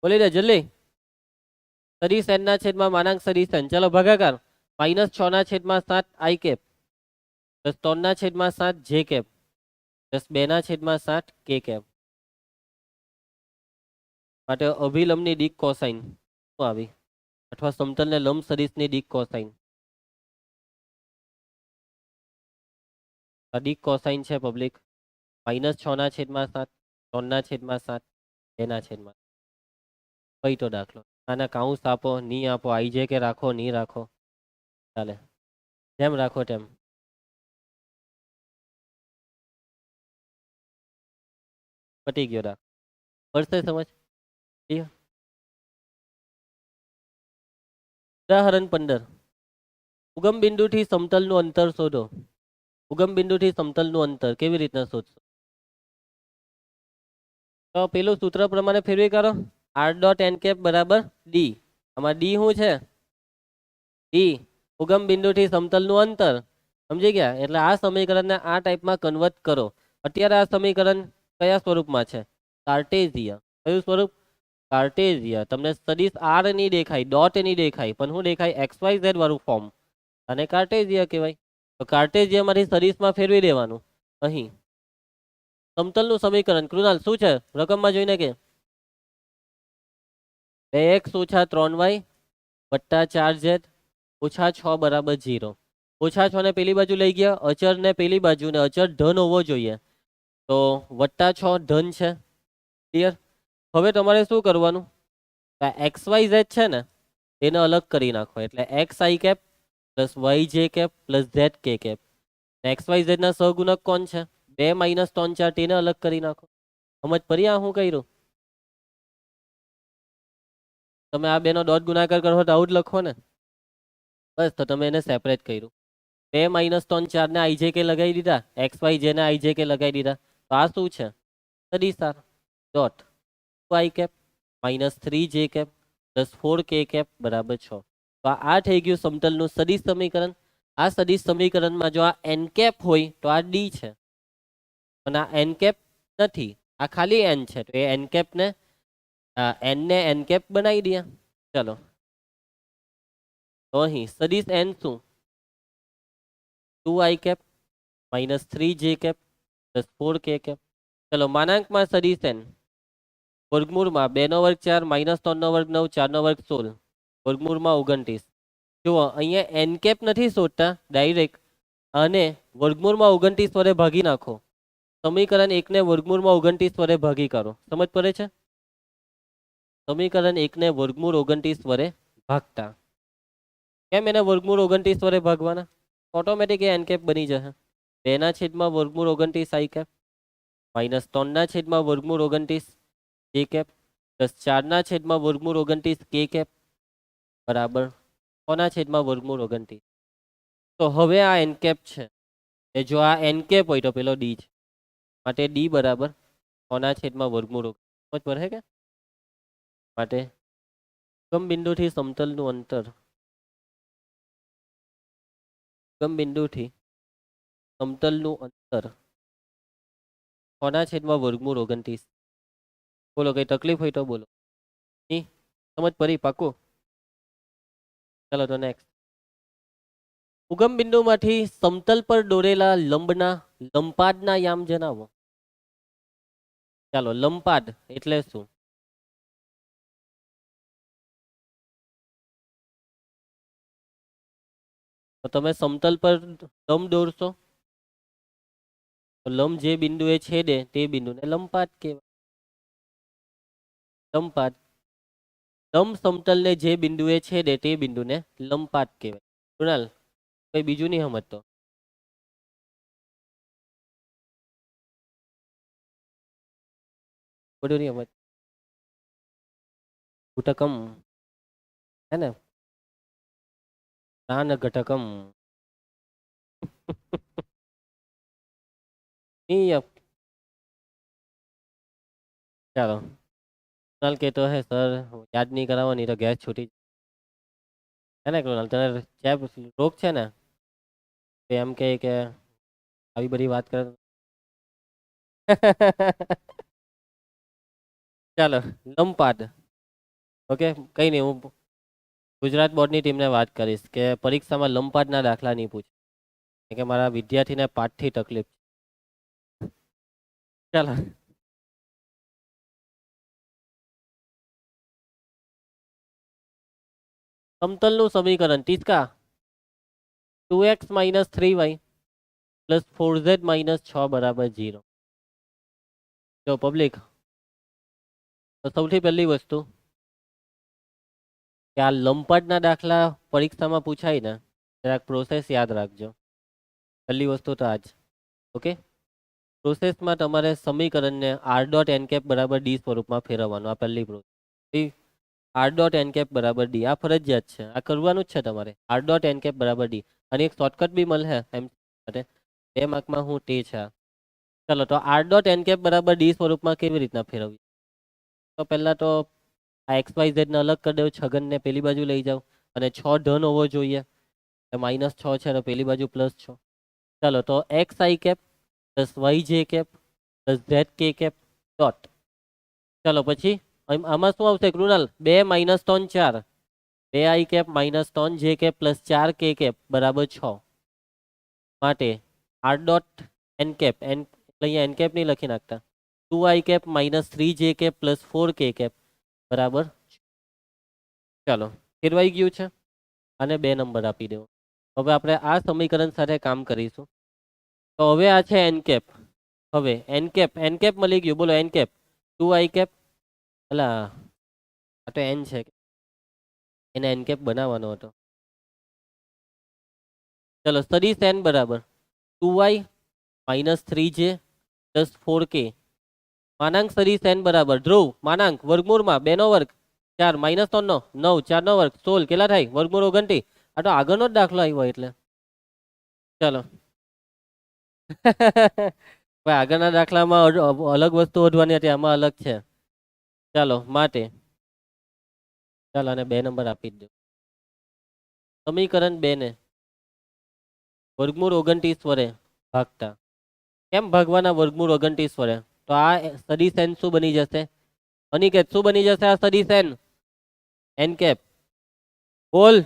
બોલી દે જલ્દી. સદિશ n ના છેદમાં માનાંક સદિશ n. ચાલો ભાગાકાર -6 ના છેદમાં 7 i કેપ +3 ના છેદમાં 7 j કેપ +2 ના છેદમાં 7 k કેપ. માટે અભિલંબની દિક કોસાઇન શું આવી? અથવા સમતલને લંબ સદિશની દિક કોસાઇન. આ દિક કોસાઇન છે પબ્લિક. -6 ના છેદમાં 7, 3 ના છેદમાં 7, 2 ના છેદમાં. કઈ તો દાખલો? આના કાઉન્સ આપો, નહીં આપો, આઈ જે કે રાખો, નહીં રાખો, ચાલે. જેમ રાખો તેમ. પટી ગયો દાખલો. પડશે સમજ? ઉદાહરણ 15. ઉગમ બિંદુથી સમતલનું અંતર શોધો. ઉગમ બિંદુથી સમતલનું અંતર કેવી રીતના શોધશો? તો પેલું સૂત્ર પ્રમાણે ફેરવી કાઢો. આર ડોટ એન કેપ બરાબર ડી. આમાં ડી શું છે? ડી ઉગમ બિંદુથી સમતલનું અંતર. સમજી ગયા? એટલે આ સમીકરણને આ ટાઈપમાં કન્વર્ટ કરો. અત્યારે આ સમીકરણ કયા સ્વરૂપમાં છે? કાર્ટેઝિયા. કયું સ્વરૂપ? કાર્ટેઝિયા. તમને સદિશ આર નહીં દેખાય, ડોટ નહીં દેખાય, પણ શું દેખાય? XYZ વાળું ફોર્મ. અને કાર્ટેઝિયા કહેવાય. તો કાર્ટેઝિયામાંથી સદિશમાં ફેરવી દેવાનું. અહીં સમતલનું સમીકરણ કૃણાલ શું છે? રકમમાં જોઈને કે 2x - 3y + 4z - 6 બરાબર 0. -6 ને પેલી બાજુ લઈ ગયા, અચળ ને પેલી બાજુ, ને અચળ ધન હોવો જોઈએ. તો +6 ધન છે. ક્લિયર? હવે તમારે શું કરવાનું? XYZ છે ને તેને અલગ કરી નાખો. એટલે xi cap +yj cap +zk cap. XYZ ના સહગુણક કોણ છે? 2 - 3 4, તેને અલગ કરી નાખો. સમજ પડી આ હું કર્યું? તમે આ બેનો ડોટ ગુણાકાર કરો તો આવું જ લખો ને. બસ, તો તમે એને સેપરેટ કર્યું. 2 - 3 4 ને ijk લગાવી દીધા, XYJ ને ijk લગાવી દીધા. તો આ શું છે? સદિશ R dot i cap -3 j cap +4 k cap બરાબર 6. તો આ થઈ ગયું સમતલનું સદિશ સમીકરણ. આ સદિશ સમીકરણમાં જો આ એન કેપ હોય તો આ ડી છે, અને આ એન કેપ નથી, આ ખાલી એન છે. તો એ એન કેપ ને એન કેપ બનાવી દે. ચલો તો અહીં સદિશ એન શું? 2 i cap -3 j cap +4 k cap. ચલો માનાંકમાં સદિશ એન વર્ગમૂળમાં 2 નો વર્ગ 4 -3 નો વર્ગ 9 4 નો વર્ગ 16 વર્ગમૂળમાં 29. જુઓ અહીંયા એન કેપ નથી શોધતા, ડાયરેક્ટ અને વર્ગમૂળમાં 29 વડે ભાગી નાખો. સમીકરણ 1 ને વર્ગમૂળમાં 29 વડે ભાગી કાઢો. સમજ પડે છે? સમીકરણ 1 ને વર્ગમૂળ 29 વડે ભાગતા. કેમ એને વર્ગમૂળ 29 વડે ભાગવાના? ઓટોમેટિક એન કેપ બની જશે. 2 ના છેદમાં વર્ગમૂળ 29 i કેપ માઇનસ 3 છેદમાં વર્ગમૂળ 29 જે કેપ પ્લસ 4 છેદમાં વર્ગમૂળ 29 કે કેપ બરાબર 6 છેદમાં વર્ગમૂળ 29. તો હવે આ એન કેપ છે એ જો આ એન કેપ હોય તો પેલો ડી છે માટે ડી બરાબર 6 છેદમાં વર્ગમૂળ 29 સમજ પડે કે માટે ઉગમ બિંદુથી સમતલનું અંતર ઉગમ બિંદુથી સમતલનું અંતર 6 છેદમાં વર્ગમૂળ 29. બોલો કઈ તકલીફ હોય તો બોલો ની સમજ પડી પાકું ચાલો તો નેક્સ્ટ ઉગમ બિંદુમાંથી સમતલ પર દોરેલા લંબના લંપાદના યામ જણાવો ચાલો લંપાદ એટલે શું તો તમે સમતલ પર લંબ દોરશો તો લંબ જે બિંદુએ છેદે તે બિંદુને લંપાદ કહેવાય લંપાદ લંબ સમતલને જે બિંદુએ છેદે તે બિંદુને લંપાદ કહેવાય કૃણાલ કઈ બીજું નહીં સમજતો બધું નહીં સમજ ઘટકમ હે ને જ્ઞાન ઘટકમ નિયમ ચાલો કૃણાલ કહેતો હે સર યાદ નહીં કરાવો નહીં તો ગેસ છૂટી હે ને કૃણાલ તને ચેપ રોગ છે ને તો એમ કે આવી બધી વાત કરે ચાલો લંપાદ ઓકે કઈ નહીં હું ગુજરાત બોર્ડની ટીમને વાત કરીશ કે પરીક્ષામાં લંપાદના દાખલા નહીં પૂછે કે મારા વિદ્યાર્થીને પાઠથી તકલીફ ચાલો સમતલનું સમીકરણ તીસકા 2x - 3y + 4z - 6 બરાબર 0 જો પબ્લિક તો સૌથી પહેલી વસ્તુ કે આ લંપાદના દાખલા પરીક્ષામાં પૂછાય ને જરાક પ્રોસેસ યાદ રાખજો પહેલી વસ્તુ તો આજ ઓકે પ્રોસેસમાં તમારે સમીકરણને આર ડોટ એન કેપ બરાબર ડી સ્વરૂપમાં ફેરવવાનું આ પહેલી process R dot N cap બરાબર ડી આ ફરજિયાત છે આ કરવાનું જ છે તમારે આર ડોટ એન કેપ બરાબર ડી અને એક શોર્ટકટ બી મળે એમ માટે 2 માર્કમાં હું તે છે ચાલો તો આર ડોટ એન કેપ બરાબર ડી સ્વરૂપમાં કેવી રીતના ફેરવવી તો પહેલા તો આ એક્સ વાય ઝેડને અલગ કરી દઉં છગનને પેલી બાજુ લઈ જાઉં અને 6 ધન હોવો જોઈએ -6 છે તો પેલી બાજુ +6 ચાલો તો X I cap plus Y J cap plus Z K cap dot ચાલો પછી આમાં શું આવશે કૃણાલ 2 - 3 4 2 આઈ કેપ -3 જે કેપ પ્લસ 4 કે કેપ બરાબર 6 માટે R dot N cap N એટલે અહીંયા એન કેપ નહીં લખી નાખતા 2 આઈ કેપ -3 જે કેપ પ્લસ 4 કે કેપ બરાબર ચાલો ફેરવાઈ ગયું છે અને 2 નંબર આપી દેવો હવે આપણે આ સમીકરણ સાથે કામ કરીશું તો હવે આ છે એન કેપ હવે એન કેપ મળી ગયું બોલો એન કેપ 2 આઈ કેપ અલા આ તો એન છે એને એન કેપ બનાવવાનો હતો ચલો સદીશ એન બરાબર 2y - 3j + 4k માનાંક સદીશ એન બરાબર ધ્રુવ માનાંક વર્ગમૂળમાં 2 નો વર્ગ 4 -3 નો 9 4 નો વર્ગ 16 કેટલા થાય વર્ગમૂળ 29 આ તો આગળનો જ દાખલો આવ્યો એટલે ચલો આગળના દાખલામાં અલગ વસ્તુ શોધવાની હતી આમાં અલગ છે ચાલો માટે ચાલો અને 2 નંબર આપી જ દો સમીકરણ 2 ને વર્ગમૂળ 29 વડે ભાગતા કેમ ભાગવાના વર્ગમૂળ 29 વડે તો આ સદીશ એન શું બની જશે અનિકેત શું બની જશે આ સદીશ એન કેપ બોલ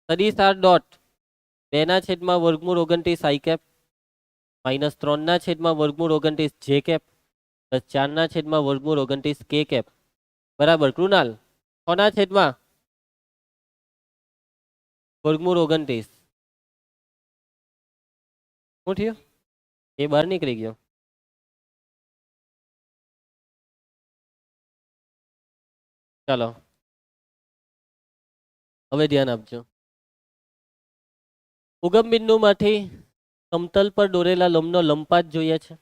સદીશ આર ડોટ 2 છેદમાં વર્ગમૂળ 29 આઈ કેપ -3 છેદમાં વર્ગમૂળ 29 જે કેપ પ્લસ 4 છેદમાં વર્ગમૂળ 29 કે કેપ બરાબર કૃણાલ 6 છેદમાં વર્ગમૂળ 29 શું થયું એ બહાર નીકળી ગયો ચાલો હવે ધ્યાન આપજો ઉગમ બિંદુમાંથી સમતલ પર દોરેલા લંબનો લંબપાત જોઈએ છે.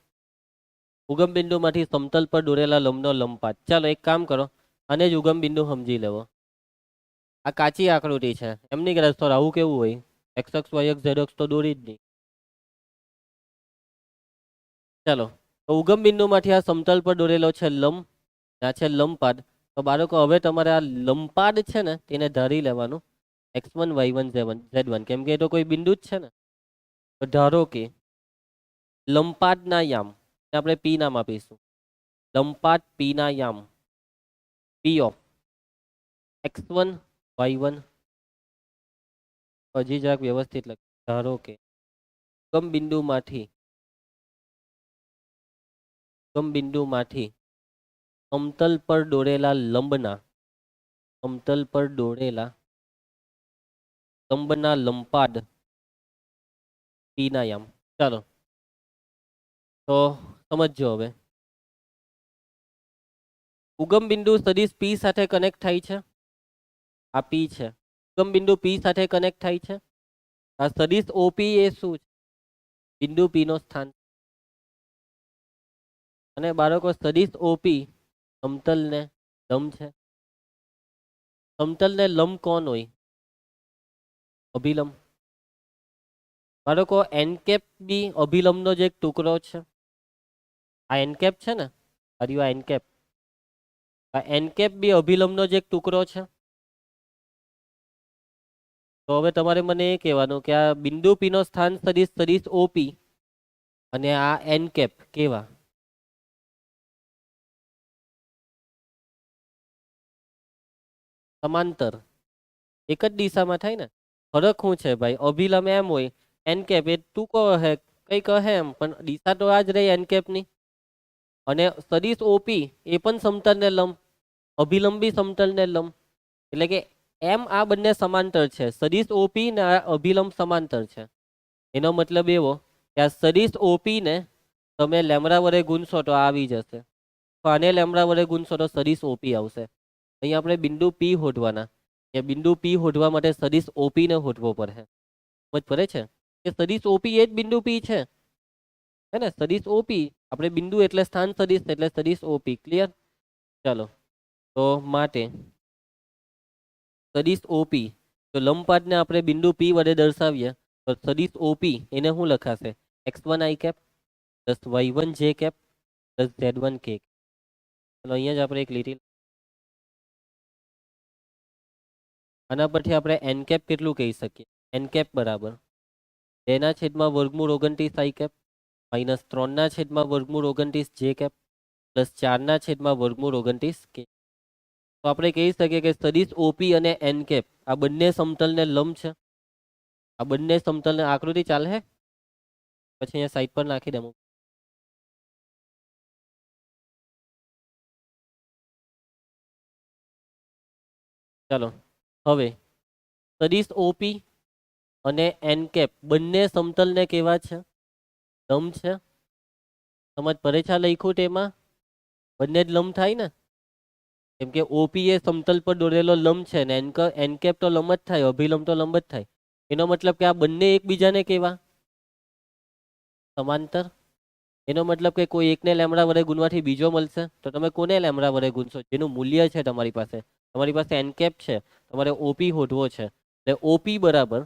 ઉગમ બિંદુમાંથી સમતલ પર દોરેલા લંબનો લંબપાત. ચાલો એક કામ કરો, આને જ ઉગમ બિંદુ સમજી લેવો. આ કાચી આકૃતિ છે, એમની કદાચ તો આવું કેવું હોય, એક્સ અક્ષ વાય અક્ષ ઝેડ અક્ષ તો દોરી જ નહીં. ચાલો, તો ઉગમ બિંદુમાંથી આ સમતલ પર દોરેલો છે લંબ, આ છે લંબપાદ. તો બાળકો હવે તમારે આ લંબપાદ છે ને તેને ધારી લેવાનું x1 y1 z1, કેમ કે એ તો કોઈ બિંદુ જ છે ને. તો ધારો કે લંબપાદના યામ આપણે પી નામ આપીશું. લંબપાદ પી ના યામ પી ઓફ x1 y1, હજી જરાક વ્યવસ્થિત લખ. ધારો કે ઉગમ બિંદુમાંથી સમતલ પર દોરેલા લંબના લંબપાદ પી ના યામ. ચાલો તો સમજો હવે. ઉગમ બિંદુ સદિશ પી સાથે કનેક્ટ થાય છે. આ પી છે, ઉગમ બિંદુ પી સાથે કનેક્ટ થાય છે. આ સદિશ ઓપી એ શું છે? બિંદુ પી નો સ્થાન. અને બાળકો સદિશ ઓપી સમતલ ને લંબ છે. સમતલ ને લંબ કોણ હોય? અભિલંબ. બાળકો એન કેપ બી અભિલંબનો જ એક ટુકડો છે. આ એન કેપ છે ને, આ એન કેપ, આ એન કેપ બી અભિલંબનો જ એક ટુકડો છે. તો હવે તમારે મને એ કહેવાનું કે આ બિંદુ પી નો સ્થાન સદિશ ઓપી અને આ એન કેપ કેવા? સમાંતર, એક જ દિશામાં થાય ને. ફરક શું છે ભાઈ? અભિલંબ એમ હોય, એન કેપ એ ટૂંકો હે, કઈ કહે એમ, પણ દિશા તો આ જ રહી એન કેપ ની. અને સદિશ ઓપી એ પણ સમતલ ને લંબ, અભિલંબ બી સમતલ ને લંબ. એટલે કે એમ આ બંને સમાંતર છે. સદિશ ઓપી ને આ અભિલંબ સમાંતર છે. એનો મતલબ એવો કે આ સદિશ ઓપી ને તમે લેમડા વડે ગુણશો તો આવી જશે. તો આને લેમડા વડે ગુણશો તો સદિશ ઓપી આવશે. અહીંયા આપણે બિંદુ પી શોધવાના, કે બિંદુ પી શોધવા માટે સદિશ ઓપી ને શોધવો પડે. સમજ પડે છે કે સદિશ ઓપી એ જ બિંદુ પી છે, હે ને. સદિશ ઓપી આપણે બિંદુ એટલે સ્થાન સદિશ એટલે સદિશ ઓપી. ક્લિયર? ચાલો તો માટે સદિશ ઓપી, તો લંબપાદને આપણે બિંદુ પી વડે દર્શાવીએ તો સદિશ ઓપી એને શું લખાશે? x1 i cap plus y1 j cap plus z1 k. ચલો અહીંયા જ આપણે એક લીટી. આના પરથી આપણે એન કેપ કેટલું કહી શકીએ? એન કેપ બરાબર 2/29 i cap minus 3/29 j cap plus 4/29 k. તો આપણે કહી શકીએ કે સદિશ ઓપી અને એન કેપ આ બંને સમતલને લંબ છે. આ બંને સમતલને આકૃતિ ચાલે છે. પછી અહીંયા સાઈડ પર નાખી દઉં. ચાલો હવે સદિશ ઓપી અને એન કેપ બંને સમતલને કેવા છે? લંબ છે. સમજ પડે છે? લખ્યું તેમાં બંને જ લંબ થાય ને, કેમ કે ઓપી એ સમતલ પર દોરેલો લંબ છે ને એન કેપ તો લંબ જ થાય, અભિલંબ તો લંબ જ થાય. એનો મતલબ કે આ બંને એકબીજાને કેવા? સમાંતર. એનો મતલબ કે કોઈ એકને લેમડા વડે ગુણવાથી બીજો મળશે, તો તમે કોને લેમડા વડે ગુણશો? જેનું મૂલ્ય છે તમારી પાસે એન કેપ છે, તમારે ઓપી શોધવો છે. એટલે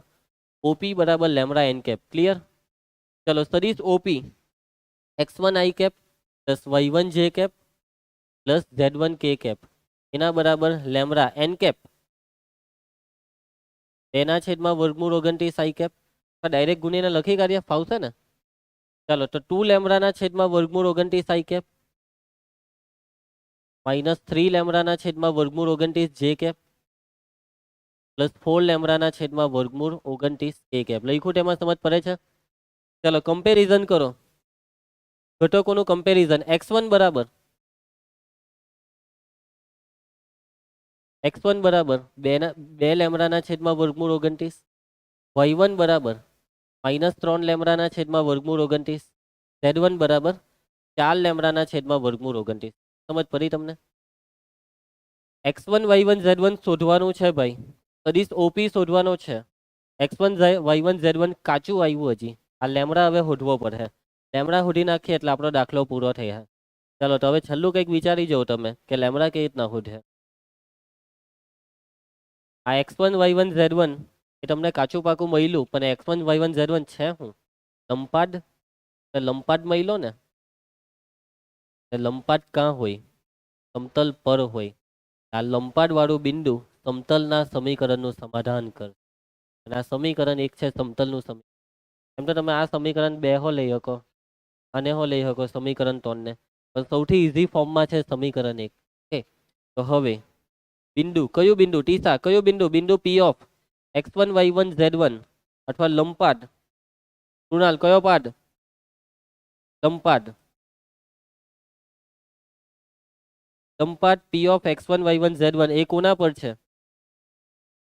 ઓપી બરાબર લેમડા એન કેપ. ક્લિયર? ચલો સદિશ OP x1 i cap plus y1 j cap plus z1 k cap એના બરાબર lambda N cap 2/29 i cap. Direct ગુણીને લખી કાઢીએ, ફાવશે ને? ચાલો તો 2/29 i cap minus 3/29 j cap plus 4/29 k cap. લખ્યું તેમાં સમજ પડે છે? ચાલો કમ્પેરિઝન કરો, ઘટકોનું કમ્પેરિઝન. x1 બરાબર બે લેમડાના/29, y1 બરાબર માઇનસ 3/29, z1 બરાબર 4/29. સમજ પડી તમને? x1 y1 z1 શોધવાનું છે ભાઈ, સદિશ ઓપી શોધવાનો છે. x1 y1 z1 કાચું આવ્યું હજી, આ લેમડા હવે હોધવો પડે. લેમડા હોધી નાખીએ એટલે આપણો દાખલો પૂરો થઈ જાય. ચાલો તો હવે છેલ્લું કંઈક વિચારી જાઓ તમે કે લેમડા કેવી રીતના હોધે. આ x1 y1 z1 એ તમને કાચું પાકું મળ્યું, પણ x1 y1 z1 છે શું? લંપાડ. લંપાડ મળ્યો ને. લંપાડ કાં હોય? સમતલ પર હોય. આ લંપાડ વાળું બિંદુ સમતલના સમીકરણનું સમાધાન કર. અને આ સમીકરણ એક છે સમતલનું સમીકરણ. એમ તો તમે આ સમીકરણ 2 હો લઈ શકો અને હો લઈ શકો સમીકરણ 3 ને, પણ સૌથી ઈઝી ફોર્મમાં છે સમીકરણ 1. ઓકે, તો હવે બિંદુ કયું બિંદુ ટીસા કયું બિંદુ? બિંદુ પી ઓફ x1 y1 z1 અથવા લંપાડ. કૃણાલ કયો પાડ? લંપાડ. લંપાડ પી ઓફ x1 y1 z1 એ કોના પર છે?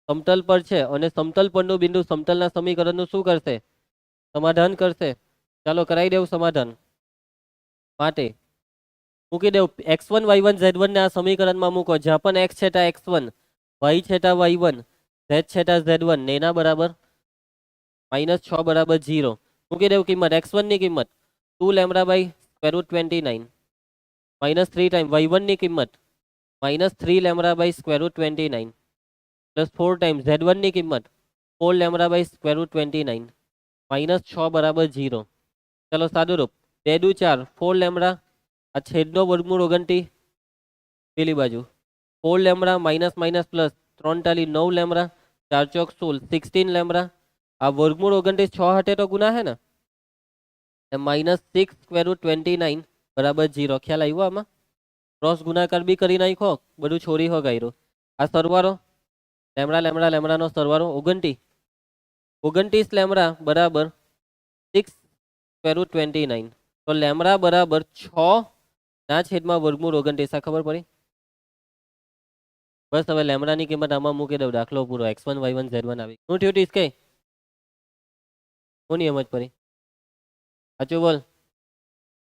સમતલ પર છે. અને સમતલ પરનું બિંદુ સમતલના સમીકરણનું શું કરશે? સમાધાન કરશે. ચાલો કરાવી દેવું સમાધાન. માટે મૂકી દેવું x1 y1 z1 ને આ સમીકરણમાં મૂકો. જ્યાં પણ x છે ત્યાં x1, y છે ત્યાં y1, z છે ત્યાં z1 ને એના બરાબર -6 બરાબર 0. મૂકી દેવું કિંમત x1 ની કિંમત 2 lambda by square root 29 -3 time y1 ની કિંમત -3 lambda by square root 29 plus 4 time z1 ની કિંમત 4 લેમ્બડા બાય સ્ક્વેર રૂટ 29 -6 બરાબર 0. ચલો સાદું રૂપ 2 દુ 4 4 લેમ્બડા. આ છેદનો વર્ગમૂળ 29 પેલી બાજુ 4 lambda minus minus plus 3 ટાલી 9 lambda 4 ચોક 16 16 લેમ્બડા. આ વર્ગમૂળ 29 6 હાટે તો ગુના હે ને, -6 સ્ક્વેર રૂટ 29 બરાબર 0. ખ્યાલ આવ્યો આમાં? ક્રોસ ગુણાકાર બી કરી નાખો, બધું છોડી હો ગાયરું. આ સરવાળો લેમ્બડા લેમ્બડા લેમ્બડાનો સરવાળો 29 લેમ્બડા બરાબર 6 સ્ક્વેર રૂટ 29. તો લેમ્બડા બરાબર 6 ના છેદમાં વર્ગમૂળ 29. આ ખબર પડી? બસ હવે લેમ્બડાની કિંમત આમાં મૂકી દઉં. દાખલો પૂરો. x1 y1 z1 આવી. શું થયું ટીસ કે? કોની સમજ પડી? સાચું બોલ,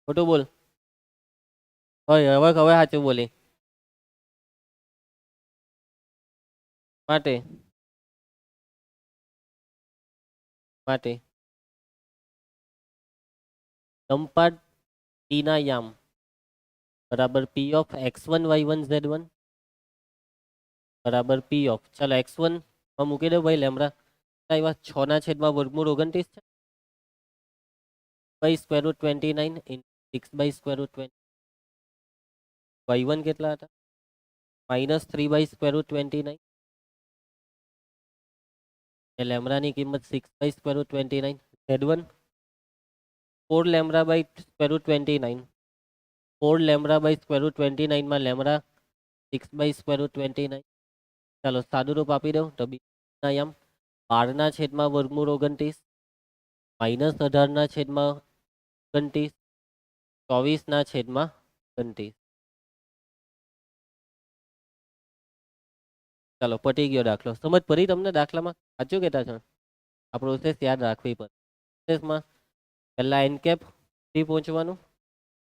ખોટું બોલ. હવે હવે સાચું બોલી. માટે માટે લંપાડ ટીના યામ બરાબર પી ઓફ x1 y1 z1 બરાબર પી ઓફ, ચાલો x1 માં મૂકી દો ભાઈ લેમ્બડા. આવ્યા 6 ના છેદમાં વર્ગમૂળ 29 છે by square root 29 in 6 by square root 20. y1 કેટલા હતા? -3 બાય સ્ક્વેર રૂટ 29. એ લેમ્બડાની કિંમત 6 by square root 29. z1 4 lambda by square root 29. 4 lambda by square root 29 માં લેમ્બડા 6 બાય સ્ક્વેર રૂટ 29. ચાલો સાદું રૂપ આપી દઉં તો બીના યામ 12 ના છેદમાં વર્ગમૂળ 29 -18 ના છેદમાં 29 24 ના છેદમાં 29. ચાલો પટી ગયો દાખલો. સમજ પડી તમને દાખલામાં? સાચું કહેતા છો? આ પ્રોસેસ યાદ રાખવી પડે. પ્રોસેસમાં પહેલા એન કેપ થી પહોંચવાનું,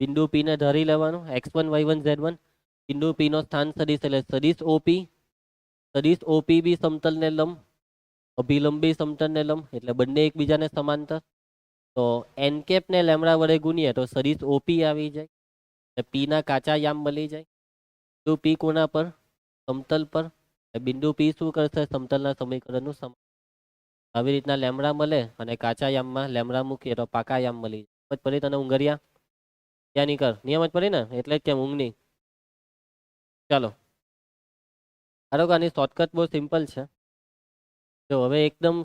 બિંદુ પી ને ધરી લેવાનું. x1 y1 z1 બિંદુ પી નો સ્થાન સદિશ એટલે સદિશ ઓપી બી સમતલ ને લંબ, અભિલંબી સમતલ ને લંબ એટલે બંને એકબીજાને સમાંતર. તો એન કેપ ને લેમ્બડા વડે ગુણીએ તો સદિશ ઓપી આવી જાય. પી ના કાચા યામ મળી જાય. બિંદુ પી કોના પર? સમતલ પર. બિંદુ પી શું કરશે? સમતલના સમીકરણનું સમાધાન. આવી રીતના લેમ્બડા મળે અને કાચા યામમાં લેમ્બડા મૂકીએ તો પાકા યામ મળી જાય. સમજ પડી તને ઊંઘરિયા? ત્યાં નહીં કર. નિયમ જ પડી ને, એટલે જ કેમ ઊંઘની. ચાલો ધારો કે આની શોર્ટકટ બહુ સિમ્પલ છે. જો હવે એકદમ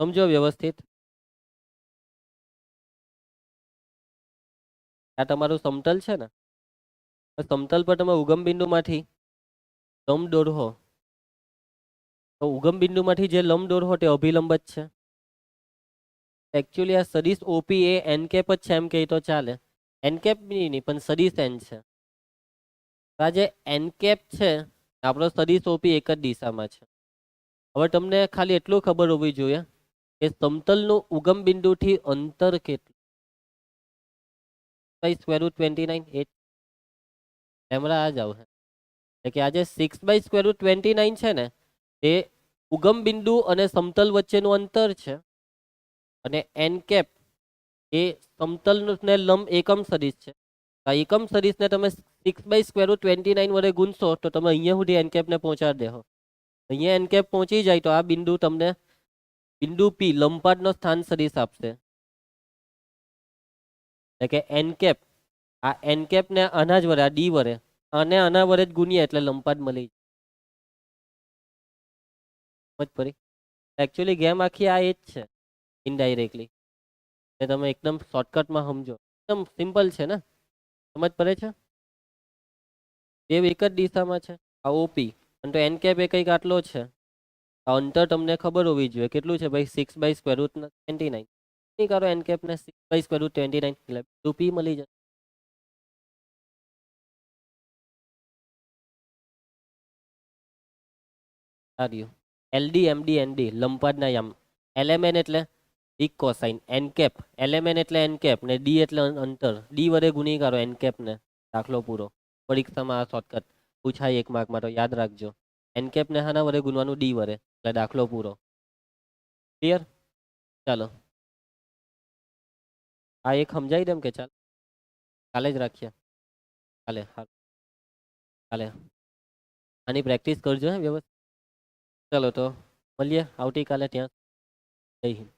સમજો વ્યવસ્થિત. આ તમારું સમતલ છે ને, સમતલ પર તમે ઉગમ બિંદુમાંથી લંબ દોરહો તો ઉગમ બિંદુમાંથી જે લંબ દોરહો તે અભિલંબ જ છે. એકચ્યુઅલી આ સદિશ ઓપી એ એન કેપ જ છે એમ કહે તો ચાલે. એન કેપ નહીં પણ સદિશ એન છે. આ જે એન કેપ છે આપણો સદિશ ઓપી એક જ દિશામાં છે. હવે તમને ખાલી એટલું ખબર હોવી જોઈએ કે સમતલનું ઉગમ બિંદુથી અંતર કેટલું? સ્ક્વેર રૂટ 29 લેમ્બડા આ જ આવશે. એટલે કે આજે 6 બાય સ્ક્વેર રૂટ 29 છે ને એ ઉગમ બિંદુ અને સમતલ વચ્ચેનું અંતર છે. અને એન કેપ એ સમતલ ને લંબ એકમ સદિશ છે. આ એકમ સદિશને તમે 6/√29 વડે ગુણશો તો તમે અહીંયા સુધી એન કેપને પહોંચાડી દેહો. અહીંયા એન કેપ પહોંચી જાય તો આ બિંદુ તમને બિંદુ પી લંબપાદનો સ્થાન સદિશ આપશે. એટલે કે એન કેપ, આ એન કેપ ને આના જ વડે, આ ડી વડે અને આના વડે જ ગુણીએ એટલે લંબપાદ મળી જાય. સમજ પડી? એકચ્યુઅલી ગેમ આખી આ એ જ છે ઇનડાયરેક્ટલી. એ તમે એકદમ શોર્ટકટમાં સમજો, એકદમ સિમ્પલ છે ને, સમજ પડે છે? વેવ એક જ દિશામાં છે, આ ઓપી અને તો એન કેપ એ કંઈક આટલો છે. આ અંતર તમને ખબર હોવી જોઈએ કેટલું છે ભાઈ, 6/√29. નહીં કરો એન કેપ ને 6/√29 એટલે રૂપી મળી જશે. સારું. એલડી એમડી એનડી લંબપાદના યામ. એલએમએન એટલે ડિક કોસાઇન. એન કેપ એલએમએન એટલે એન કેપ ને ડી એટલે અંતર. ડી વડે ગુણી કરો એન કેપ ને. દાખલો પૂરો. પરીક્ષામાં આ શોર્ટકટ પૂછાય 1 માર્કમાં, તો યાદ રાખજો. એન કેપ ને હાના વડે ગુણવાનું, ડી વડે, એટલે દાખલો પૂરો. ક્લિયર? ચાલો આ એક સમજાઈ દેમ કે ચાલ કાલે જ રાખીએ. કાલે હા, કાલે આની પ્રેક્ટિસ કરજો હે વ્યવસ્થિત. ચલો તો મળીએ આવતીકાલે ત્યાં. જય હિન્દ.